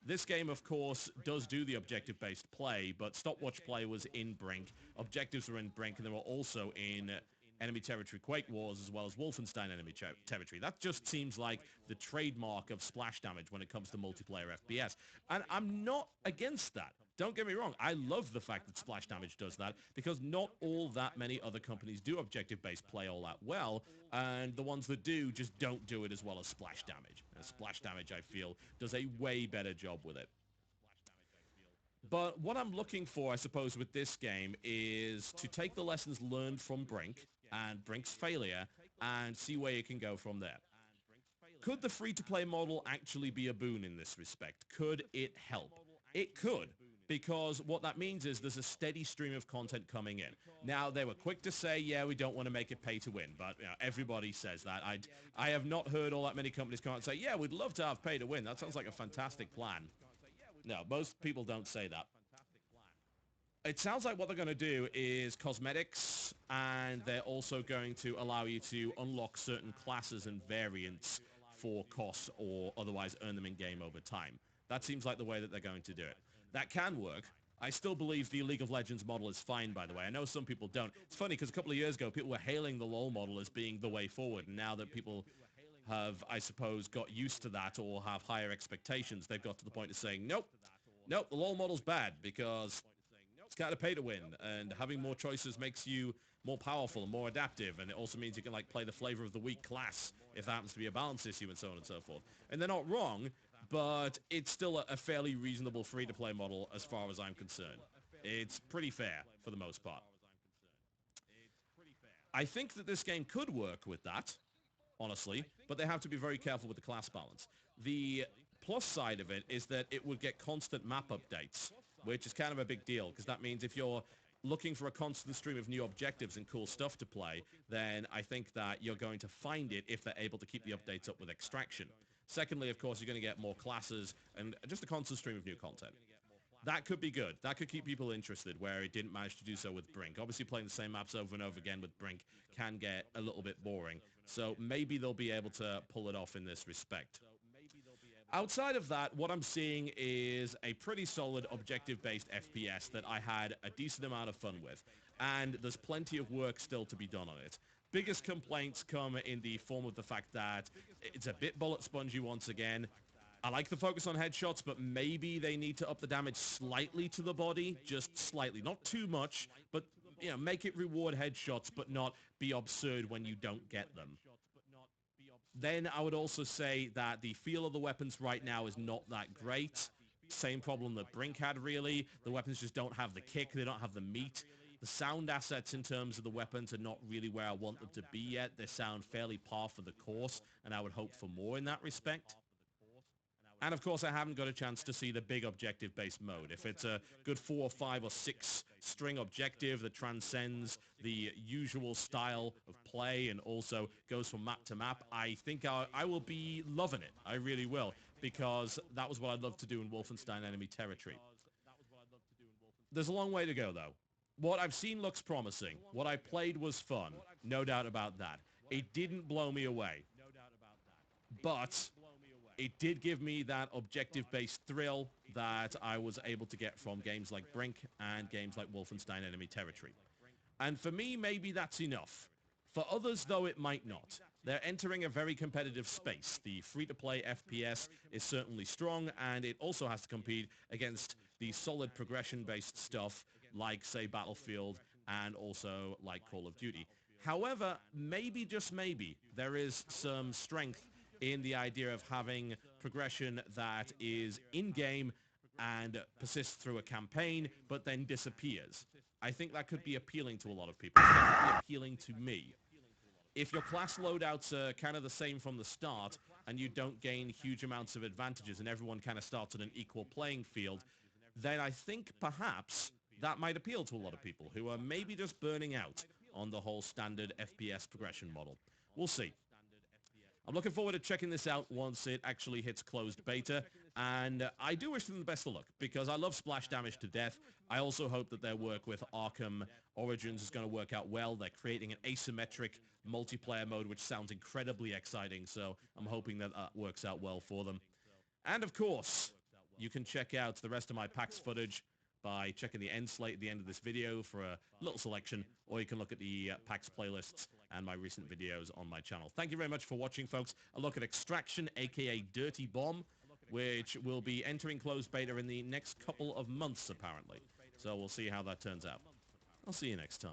This game, of course, does do the objective-based play, but stopwatch play was in Brink, objectives were in Brink, and they were also in Enemy Territory Quake Wars, as well as Wolfenstein Enemy Territory. That just seems like the trademark of splash damage when it comes to multiplayer FPS. And I'm not against that. Don't get me wrong, I love the fact that splash damage does that, because not all that many other companies do objective-based play all that well, and the ones that do just don't do it as well as splash damage. And splash damage, I feel, does a way better job with it. But what I'm looking for, I suppose, with this game is to take the lessons learned from Brink and Brink's failure and see where you can go from there. Could the free-to-play model actually be a boon in this respect? Could it help? It could, because what that means is there's a steady stream of content coming in. Now, they were quick to say, yeah, we don't want to make it pay to win, but everybody says that. I have not heard all that many companies come out and say, yeah, we'd love to have pay to win. That sounds like a fantastic plan. No, most people don't say that. It sounds like what they're going to do is cosmetics, and they're also going to allow you to unlock certain classes and variants for costs or otherwise earn them in-game over time. That seems like the way that they're going to do it. That can work. I still believe the League of Legends model is fine, by the way. I know some people don't. It's funny because a couple of years ago, people were hailing the LoL model as being the way forward, and now that people have, I suppose, got used to that or have higher expectations, they've got to the point of saying, nope, the LoL model's bad because it's kind of pay to win, and having more choices makes you more powerful and more adaptive, and it also means you can like play the flavor of the week class if that happens to be a balance issue and so on and so forth. And they're not wrong, but it's still a fairly reasonable free-to-play model as far as I'm concerned. It's pretty fair for the most part. I think that this game could work with that, honestly, but they have to be very careful with the class balance. The plus side of it is that it would get constant map updates, which is kind of a big deal, because that means if you're looking for a constant stream of new objectives and cool stuff to play, then I think that you're going to find it if they're able to keep the updates up with Extraction. Secondly, of course, you're going to get more classes and just a constant stream of new content. That could be good. That could keep people interested, where it didn't manage to do so with Brink. Obviously, playing the same maps over and over again with Brink can get a little bit boring, so maybe they'll be able to pull it off in this respect. Outside of that, what I'm seeing is a pretty solid objective-based FPS that I had a decent amount of fun with, and there's plenty of work still to be done on it. Biggest complaints come in the form of the fact that it's a bit bullet spongy once again. I like the focus on headshots, but maybe they need to up the damage slightly to the body, just slightly. Not too much, but make it reward headshots, but not be absurd when you don't get them. Then I would also say that the feel of the weapons right now is not that great. Same problem that Brink had, really. The weapons just don't have the kick, they don't have the meat. The sound assets in terms of the weapons are not really where I want them to be yet. They sound fairly par for the course, and I would hope for more in that respect. And of course, I haven't got a chance to see the big objective-based mode. If it's a good 4 or 5 or 6 string objective that transcends the usual style of play and also goes from map to map, I think I will be loving it. I really will, because that was what I'd love to do in Wolfenstein Enemy Territory. There's a long way to go, though. What I've seen looks promising. What I played was fun. No doubt about that. It didn't blow me away. But it did give me that objective-based thrill that I was able to get from games like Brink and games like Wolfenstein Enemy Territory. And for me, maybe that's enough. For others, though, it might not. They're entering a very competitive space. The free-to-play FPS is certainly strong, and it also has to compete against the solid progression-based stuff like, say, Battlefield and also like Call of Duty. However, maybe, just maybe, there is some strength in the idea of having progression that is in-game and persists through a campaign, but then disappears. I think that could be appealing to a lot of people. It's definitely appealing to me. If your class loadouts are kind of the same from the start, and you don't gain huge amounts of advantages, and everyone kind of starts at an equal playing field, then I think perhaps that might appeal to a lot of people who are maybe just burning out on the whole standard FPS progression model. We'll see. I'm looking forward to checking this out once it actually hits closed beta, and I do wish them the best of luck, because I love splash damage to death. I also hope that their work with Arkham Origins is going to work out well. They're creating an asymmetric multiplayer mode, which sounds incredibly exciting. So I'm hoping that works out well for them. And of course, you can check out the rest of my PAX footage by checking the end slate at the end of this video for a little selection, or you can look at the PAX playlists and my recent videos on my channel. Thank you very much for watching, folks. A look at Extraction, aka Dirty Bomb, which will be entering closed beta in the next couple of months, apparently. So we'll see how that turns out. I'll see you next time.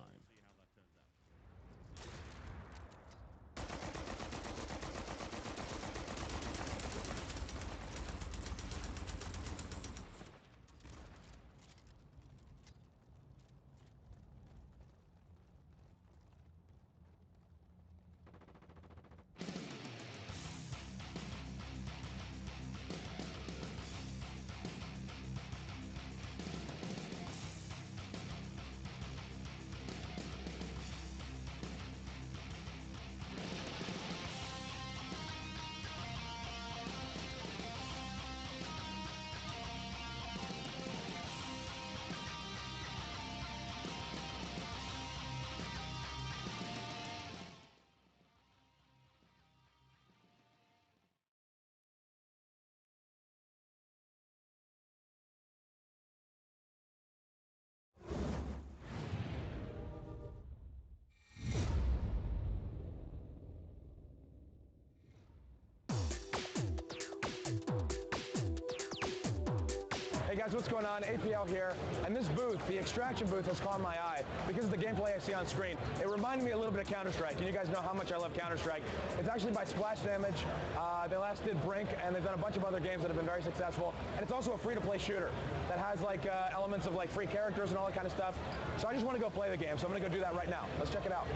Hey guys, what's going on? APL here, and this booth, the Extraction booth, has caught my eye because of the gameplay I see on screen. It reminded me a little bit of Counter-Strike, and you guys know how much I love Counter-Strike. It's actually by Splash Damage. They last did Brink, and they've done a bunch of other games that have been very successful. And it's also a free-to-play shooter that has like elements of like free characters and all that kind of stuff. So I just want to go play the game, so I'm going to go do that right now. Let's check it out.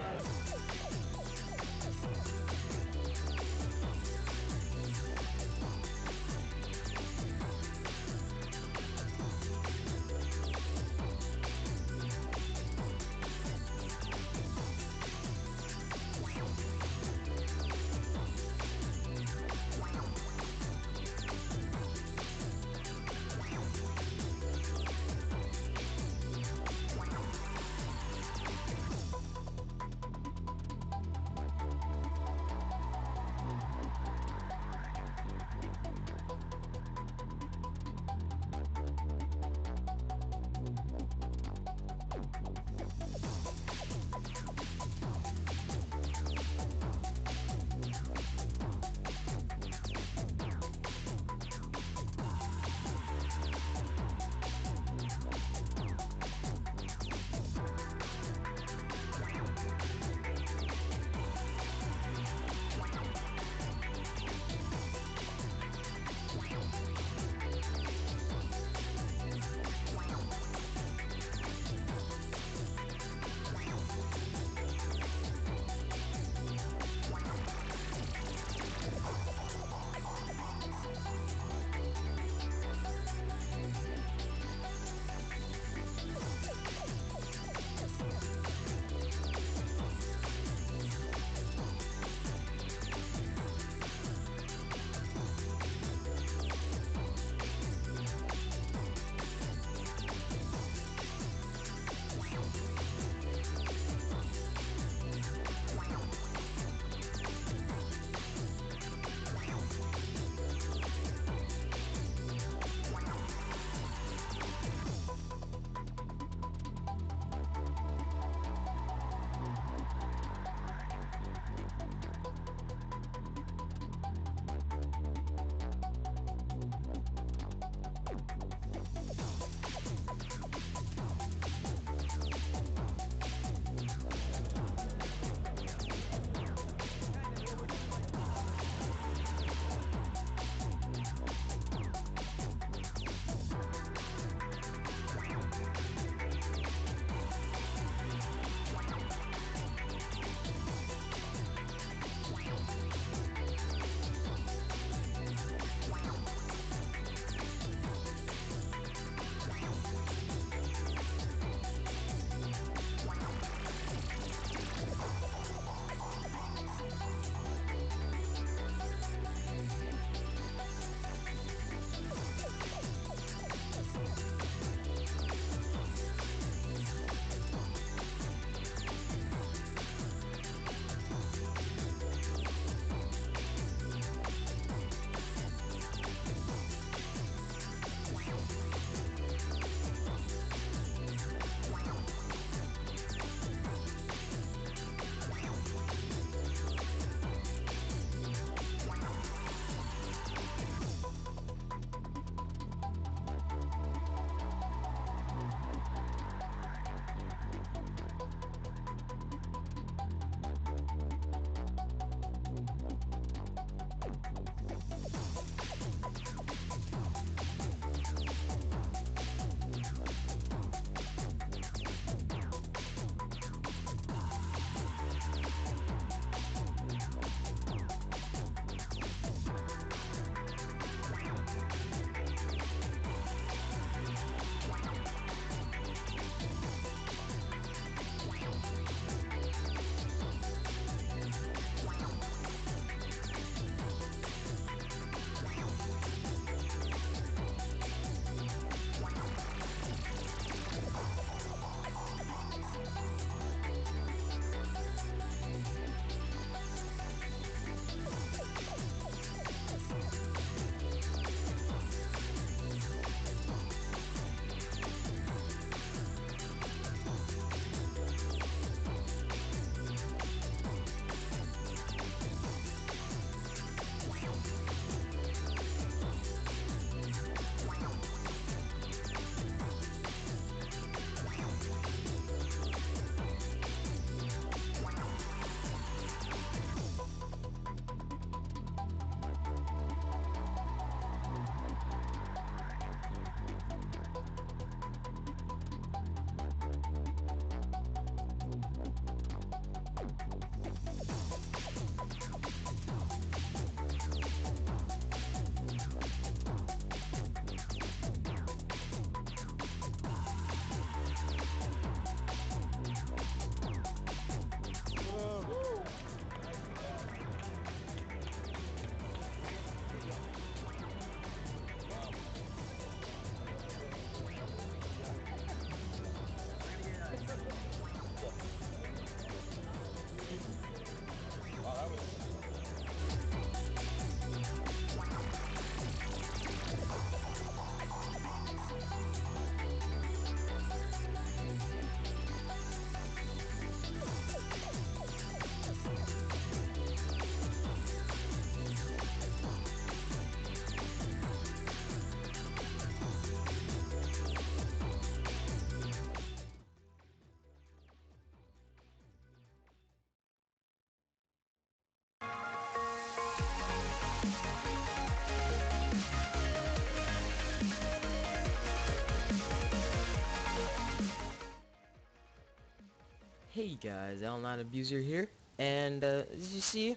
Hey guys, L9 Abuser here, and as you see,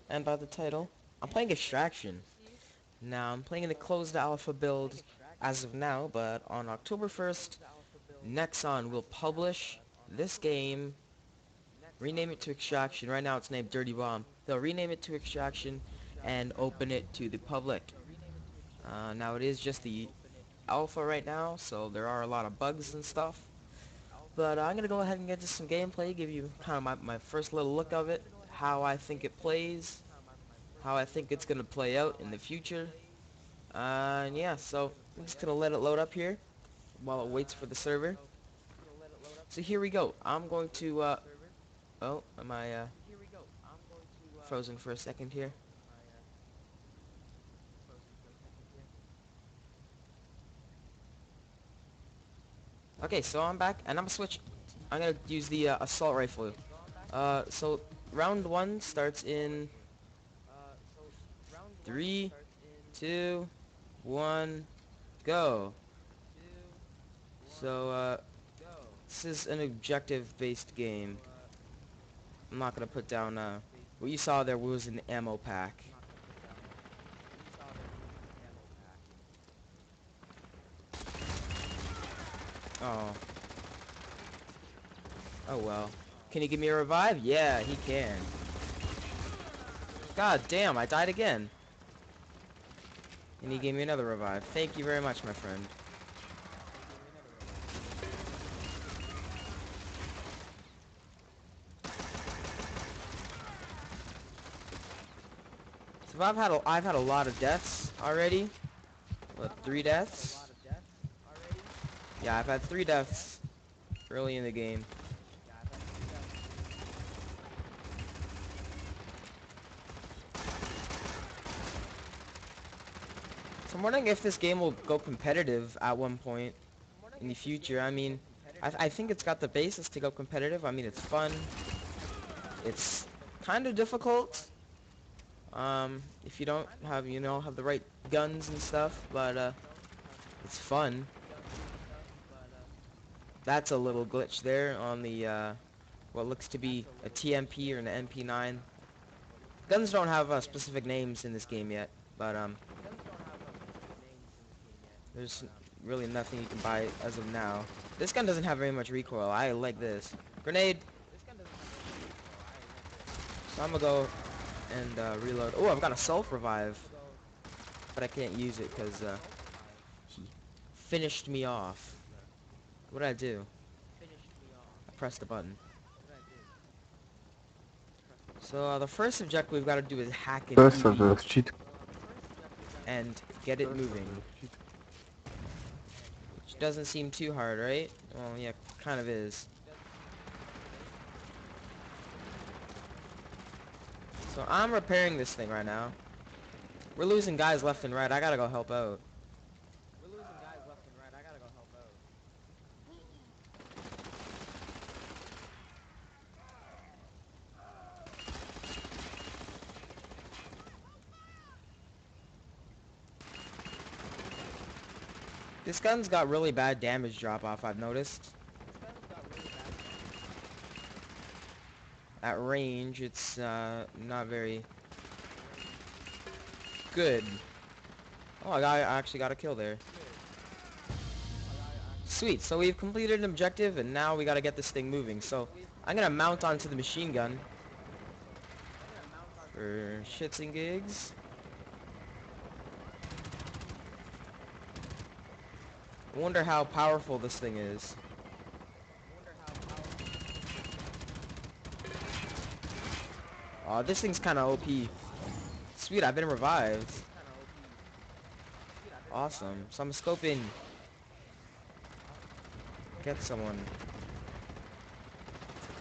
and by the title, I'm playing Extraction. Now, I'm playing in the closed alpha build as of now, but on October 1st, Nexon will publish this game, rename it to Extraction. Right now it's named Dirty Bomb. They'll rename it to Extraction and open it to the public. Now it is just the alpha right now, so there are a lot of bugs and stuff. But I'm going to go ahead and get to some gameplay, give you kind of my first little look of it, how I think it plays, how I think it's going to play out in the future. And yeah, so I'm just going to let it load up here while it waits for the server. So here we go. I'm going to, oh, am I frozen for a second here? Okay, so I'm back, and I'm gonna use the assault rifle. So round one starts in 3, 2, 1, go. So this is an objective-based game. I'm not gonna put down what you saw there was an ammo pack. Oh. Oh well. Can he give me a revive? Yeah, he can. God damn, I died again. And he gave me another revive. Thank you very much, my friend. So I've had a lot of deaths already. What, 3 deaths? Yeah, I've had 3 deaths early in the game. So I'm wondering if this game will go competitive at one point in the future. I mean, I think it's got the basis to go competitive. I mean, it's fun. It's kind of difficult. If you don't have, have the right guns and stuff, but, it's fun. That's a little glitch there on the, what looks to be a TMP or an MP9. Guns don't have, specific names in this game yet, but, there's really nothing you can buy as of now. This gun doesn't have very much recoil. I like this. Grenade! So I'm gonna go and reload. Oh, I've got a self-revive. But I can't use it because he finished me off. What did I do? I pressed the button. So the first objective we've got to do is hack an EV and get it moving. Which doesn't seem too hard, right? Well, yeah, kind of is. So I'm repairing this thing right now. We're losing guys left and right. I gotta go help out. This gun's got really bad damage drop-off, I've noticed. At range, it's not very good. Oh, I actually got a kill there. Sweet, so we've completed an objective, and now we gotta get this thing moving. So, I'm gonna mount onto the machine gun. For shits and gigs. I wonder how powerful this thing is. Aw, this thing's kinda OP. Sweet, I've been revived. Awesome. So I'm scoping. Get someone.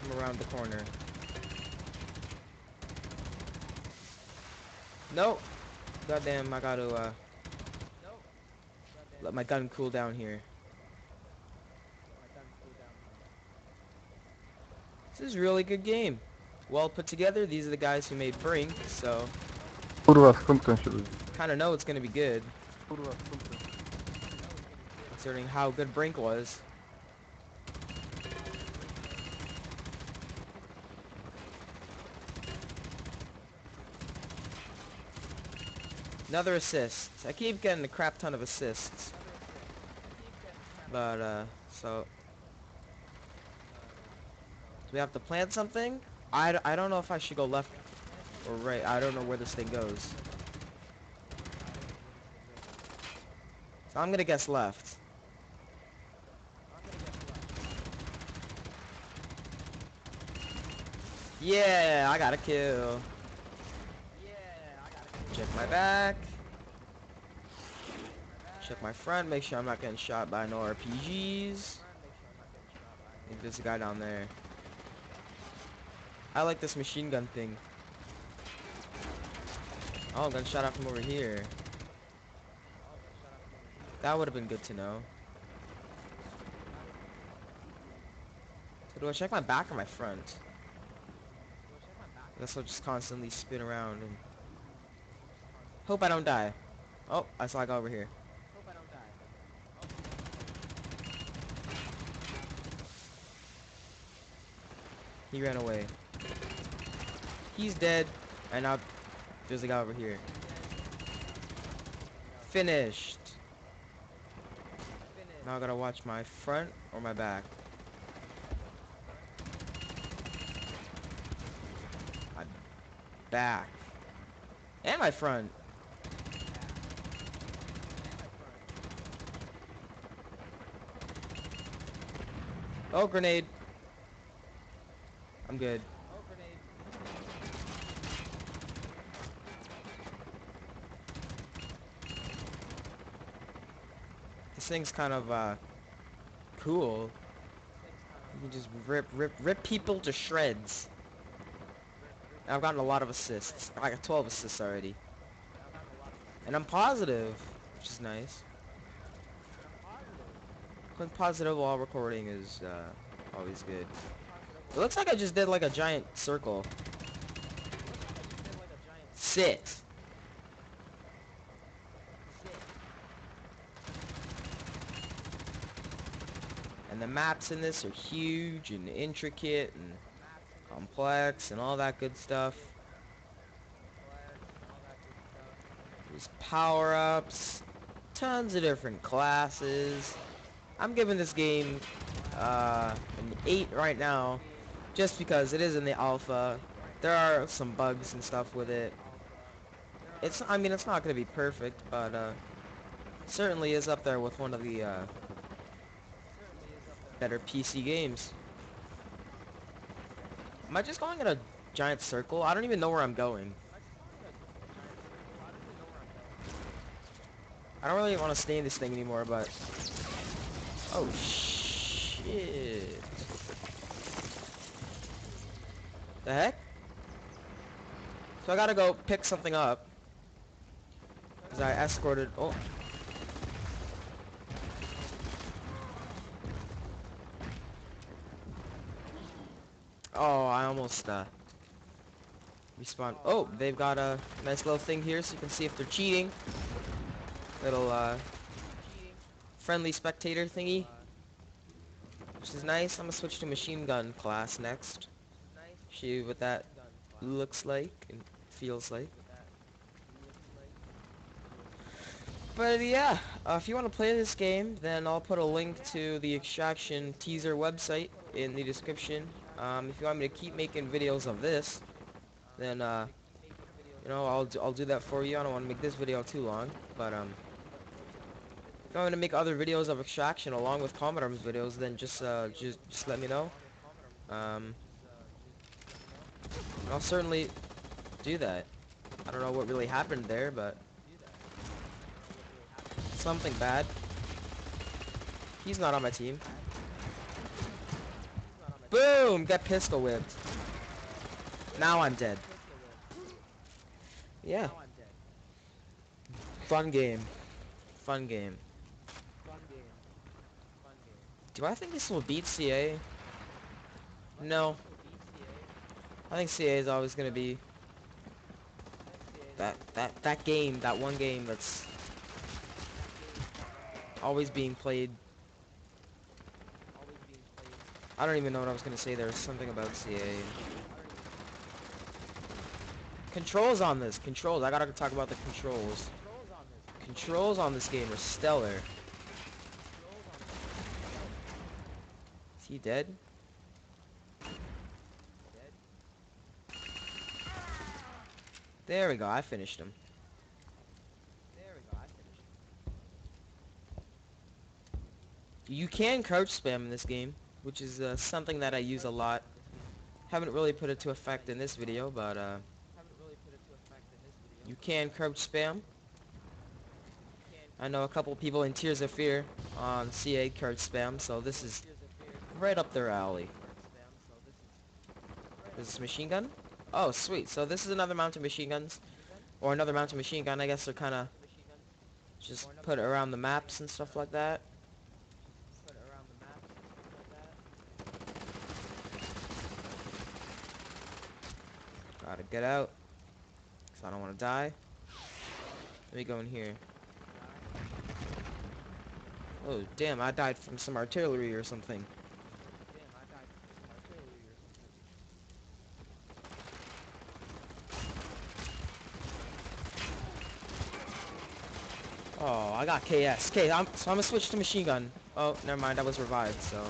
Come around the corner. Nope. Goddamn, I gotta, let my gun cool down here. This is a really good game. Well put together. These are the guys who made Brink, so kinda know it's gonna be good. Considering how good Brink was. Another assist. I keep getting a crap ton of assists. But, so... Do we have to plant something? I don't know if I should go left or right. I don't know where this thing goes. So I'm gonna guess left. Yeah, I got a kill. Check my back. Check my front. Make sure I'm not getting shot by no RPGs. I think there's a guy down there. I like this machine gun thing. Oh, gunshot out from over here. That would have been good to know. So do I check my back or my front? I guess I'll just constantly spin around and hope I don't die. Oh, I saw a guy over here. He ran away. He's dead. And now there's a guy over here. Finished. Now I gotta watch my front or my back. My back. And my front. Oh, grenade. I'm good. This thing's kind of, cool. You can just rip people to shreds. I've gotten a lot of assists. I got 12 assists already. And I'm positive, which is nice. Going positive while recording is, always good. It looks like I just did like a giant circle. Sit. And the maps in this are huge and intricate and complex and all that good stuff. There's power-ups, tons of different classes. I'm giving this game an 8 right now, just because it is in the alpha. There are some bugs and stuff with it. I mean, it's not gonna be perfect, but certainly is up there with one of the better PC games. Am I just going in a giant circle? I don't even know where I'm going. I don't really want to stay in this thing anymore, but... Oh, shit. The heck? So I gotta go pick something up. Because I escorted... Oh. Oh, I almost, respawned. Oh, they've got a nice little thing here so you can see if they're cheating. Little, friendly spectator thingy. Which is nice. I'm gonna switch to machine gun class next. Show you what that looks like and feels like. But yeah, if you want to play this game, then I'll put a link to the Extraction teaser website in the description. If you want me to keep making videos of this, then you know, I'll do that for you. I don't want to make this video too long, but if you want me to make other videos of Extraction along with Combat Arms videos, then just let me know. I'll certainly do that. I don't know what really happened there, but something bad. He's not on my team. Boom! Get pistol whipped. Now I'm dead. Yeah. Fun game. Fun game. Do I think this will beat CA? No. I think CA is always gonna be that game, that one game that's always being played. I don't even know what I was gonna say. There's something about CA. Controls on this. Controls. I gotta talk about the controls. Controls on this game are stellar. Is he dead? There we go. I finished him. You can crouch spam in this game, which is something that I use a lot. Haven't really put it to effect in this video, but you can crouch spam. I know a couple people in Tears of Fear on CA crouch spam, so this is right up their alley. Is this a machine gun? Oh, sweet. So this is another mount of machine guns. Or another mount of machine gun. I guess they're kind of just put around the maps and stuff like that. Gotta get out, because I don't want to die. Let me go in here. Oh, damn, I died from some artillery or something. Oh, I got KS. Okay, so I'm gonna switch to machine gun. Oh, never mind, I was revived, so.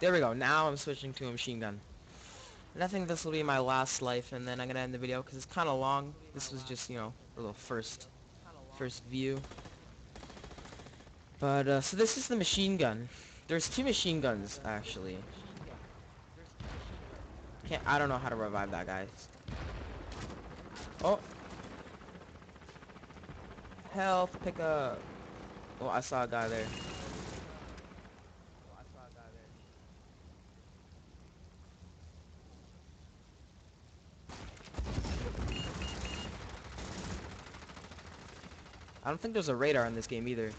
There we go, now I'm switching to a machine gun. And I think this will be my last life, and then I'm gonna end the video, because it's kind of long. This was just, you know, a little first view. But, so this is the machine gun. There's two machine guns, actually. I don't know how to revive that guy. Oh. Health, pick up. Oh, I saw a guy there. I don't think there's a radar in this game either.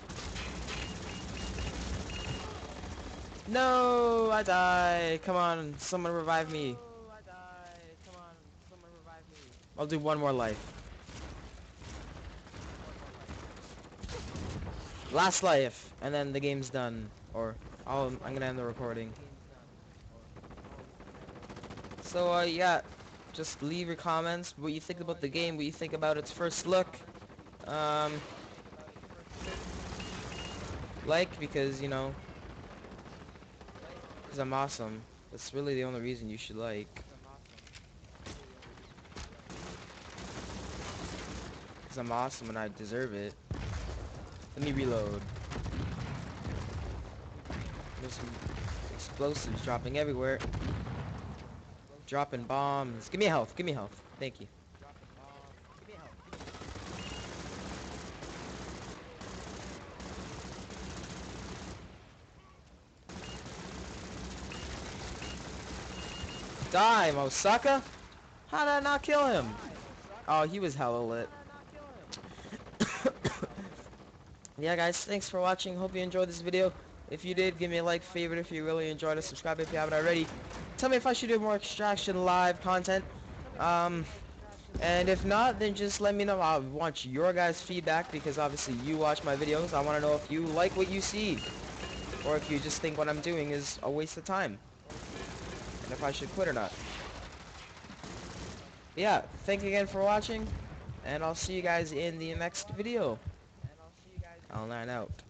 No, I died. Come on, someone revive me. I'll do one more life. Last life, and then the game's done. Or I'm gonna end the recording. So yeah, just leave your comments. What you think about the game? What you think about its first look? Like, because you know, because I'm awesome. That's really the only reason you should like. Because I'm awesome and I deserve it. Let me reload. There's some explosives dropping everywhere. Dropping bombs. Give me health. Give me health. Thank you. Die, Mosaka! How did I not kill him? Oh, he was hella lit. Yeah, guys, thanks for watching. Hope you enjoyed this video. If you did, give me a like, favorite if you really enjoyed it, subscribe if you haven't already. Tell me if I should do more Extraction live content. And if not, then just let me know. I want your guys' feedback, because obviously you watch my videos. I want to know if you like what you see, or if you just think what I'm doing is a waste of time, and if I should quit or not. Yeah, thank you again for watching. and I'll see you guys in the next video. I'll line out.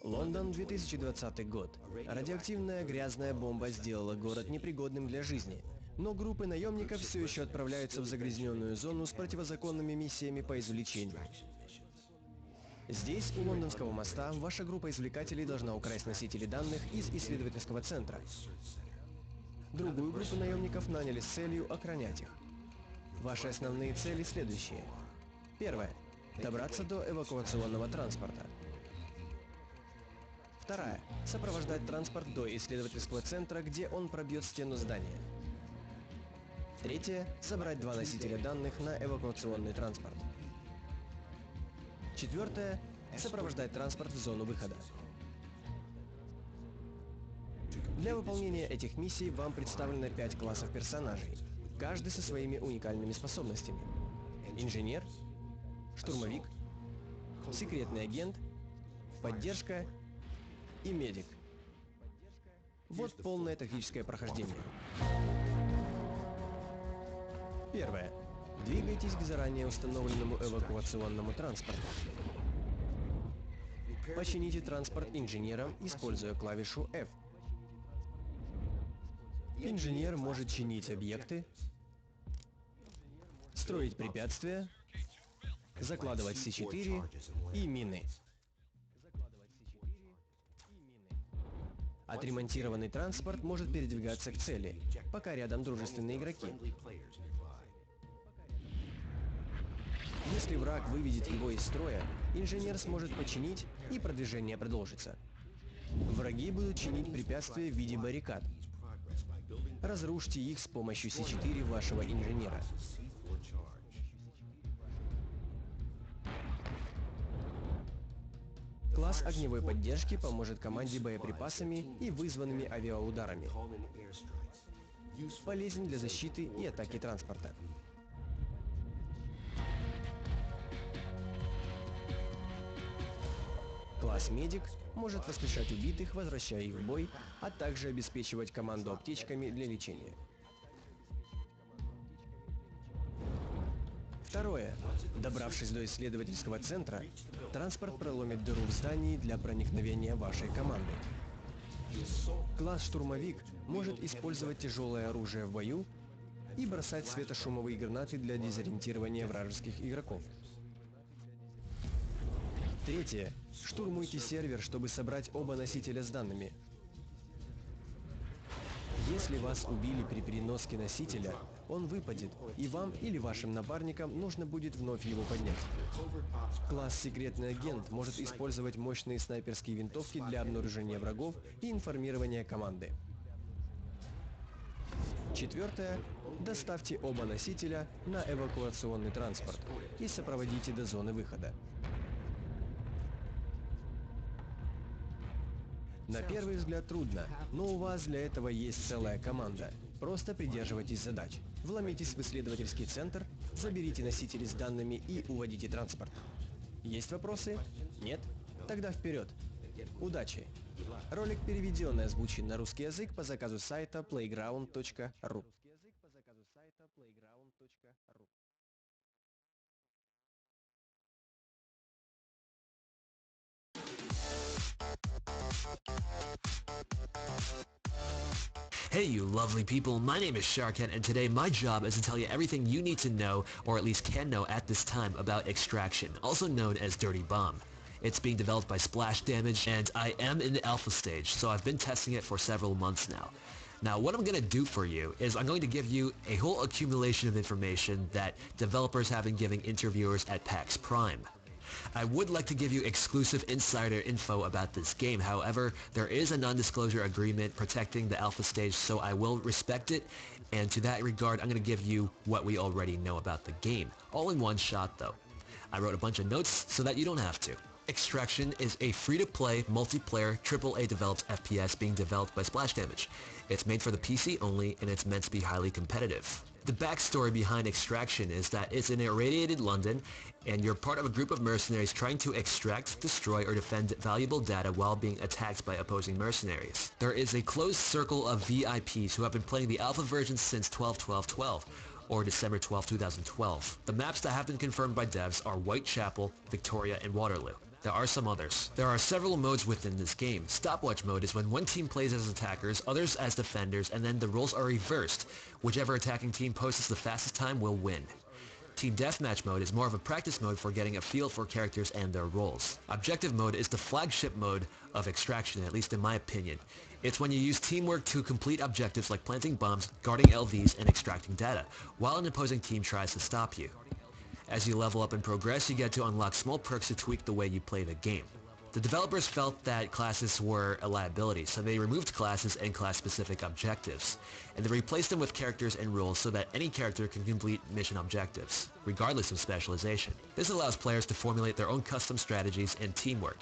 Лондон, 2020 год. Радиоактивная грязная бомба сделала город непригодным для жизни. Но группы наемников все еще отправляются в загрязненную зону с противозаконными миссиями по извлечению. Здесь, у Лондонского моста, ваша группа извлекателей должна украсть носители данных из исследовательского центра. Другую группу наемников наняли с целью охранять их. Ваши основные цели следующие. Первое. Добраться до эвакуационного транспорта. Вторая. Сопровождать транспорт до исследовательского центра, где он пробьет стену здания. Третье. Забрать 2 носителя данных на эвакуационный транспорт. Четвертое. Сопровождать транспорт в зону выхода. Для выполнения этих миссий вам представлено 5 классов персонажей, каждый со своими уникальными способностями. Инженер, штурмовик, секретный агент, поддержка и медик. Вот полное тактическое прохождение. Первое. Двигайтесь к заранее установленному эвакуационному транспорту. Почините транспорт инженером, используя клавишу F. Инженер может чинить объекты, строить препятствия, закладывать С4 и мины. Отремонтированный транспорт может передвигаться к цели, пока рядом дружественные игроки. Если враг выведет его из строя, инженер сможет починить, и продвижение продолжится. Враги будут чинить препятствия в виде баррикад. Разрушьте их с помощью С4 вашего инженера. Класс огневой поддержки поможет команде боеприпасами и вызванными авиаударами. Полезен для защиты и атаки транспорта. Класс медик может воскрешать убитых, возвращая их в бой, а также обеспечивать команду аптечками для лечения. Второе. Добравшись до исследовательского центра, транспорт проломит дыру в здании для проникновения вашей команды. Класс штурмовик может использовать тяжелое оружие в бою и бросать светошумовые гранаты для дезориентирования вражеских игроков. Третье. Штурмуйте сервер, чтобы собрать оба носителя с данными. Если вас убили при переноске носителя, он выпадет, и вам или вашим напарникам нужно будет вновь его поднять. Класс «Секретный агент» может использовать мощные снайперские винтовки для обнаружения врагов и информирования команды. Четвертое. Доставьте оба носителя на эвакуационный транспорт и сопроводите до зоны выхода. На первый взгляд трудно, но у вас для этого есть целая команда. Просто придерживайтесь задач. Вломитесь в исследовательский центр, заберите носители с данными и уводите транспорт. Есть вопросы? Нет? Тогда вперед! Удачи! Ролик переведен и озвучен на русский язык по заказу сайта playground.ru. Hey you lovely people, my name is Sharkat and today my job is to tell you everything you need to know, or at least can know at this time, about Extraction, also known as Dirty Bomb. It's being developed by Splash Damage and I am in the alpha stage, so I've been testing it for several months now. Now what I'm going to do for you is I'm going to give you a whole accumulation of information that developers have been giving interviewers at PAX Prime. I would like to give you exclusive insider info about this game. However, there is a non-disclosure agreement protecting the alpha stage, so I will respect it. And to that regard, I'm going to give you what we already know about the game. All in one shot, though. I wrote a bunch of notes so that you don't have to. Extraction is a free-to-play, multiplayer, AAA developed FPS being developed by Splash Damage. It's made for the PC only, and it's meant to be highly competitive. The backstory behind Extraction is that it's in irradiated London, and you're part of a group of mercenaries trying to extract, destroy, or defend valuable data while being attacked by opposing mercenaries. There is a closed circle of VIPs who have been playing the alpha version since 12/12/12, or December 12, 2012. The maps that have been confirmed by devs are Whitechapel, Victoria, and Waterloo. There are some others. There are several modes within this game. Stopwatch mode is when one team plays as attackers, others as defenders, and then the roles are reversed. Whichever attacking team posts the fastest time will win. Team Deathmatch mode is more of a practice mode for getting a feel for characters and their roles. Objective mode is the flagship mode of Extraction, at least in my opinion. It's when you use teamwork to complete objectives like planting bombs, guarding LVs, and extracting data, while an opposing team tries to stop you. As you level up and progress, you get to unlock small perks to tweak the way you play the game. The developers felt that classes were a liability, so they removed classes and class-specific objectives, and they replaced them with characters and roles so that any character can complete mission objectives, regardless of specialization. This allows players to formulate their own custom strategies and teamwork.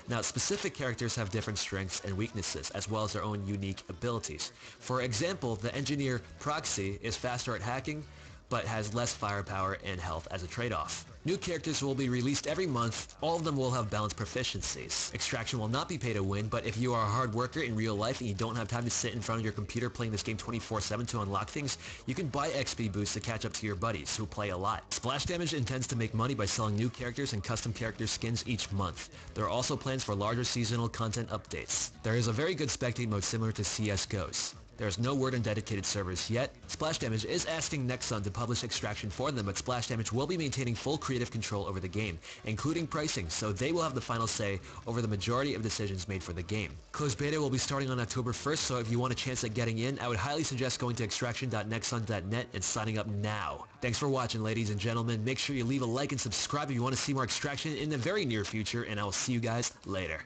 Now, specific characters have different strengths and weaknesses, as well as their own unique abilities. For example, the engineer Proxy is faster at hacking, but has less firepower and health as a trade-off. New characters will be released every month. All of them will have balanced proficiencies. Extraction will not be pay to win, but if you are a hard worker in real life and you don't have time to sit in front of your computer playing this game 24/7 to unlock things, you can buy XP boosts to catch up to your buddies who play a lot. Splash Damage intends to make money by selling new characters and custom character skins each month. There are also plans for larger seasonal content updates. There is a very good spectate mode similar to CSGO's. There is no word on dedicated servers yet. Splash Damage is asking Nexon to publish Extraction for them, but Splash Damage will be maintaining full creative control over the game, including pricing, so they will have the final say over the majority of decisions made for the game. Closed beta will be starting on October 1st, so if you want a chance at getting in, I would highly suggest going to extraction.nexon.net and signing up now. Thanks for watching, ladies and gentlemen. Make sure you leave a like and subscribe if you want to see more Extraction in the very near future, and I will see you guys later.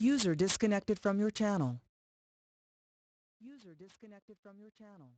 User disconnected from your channel. User disconnected from your channel.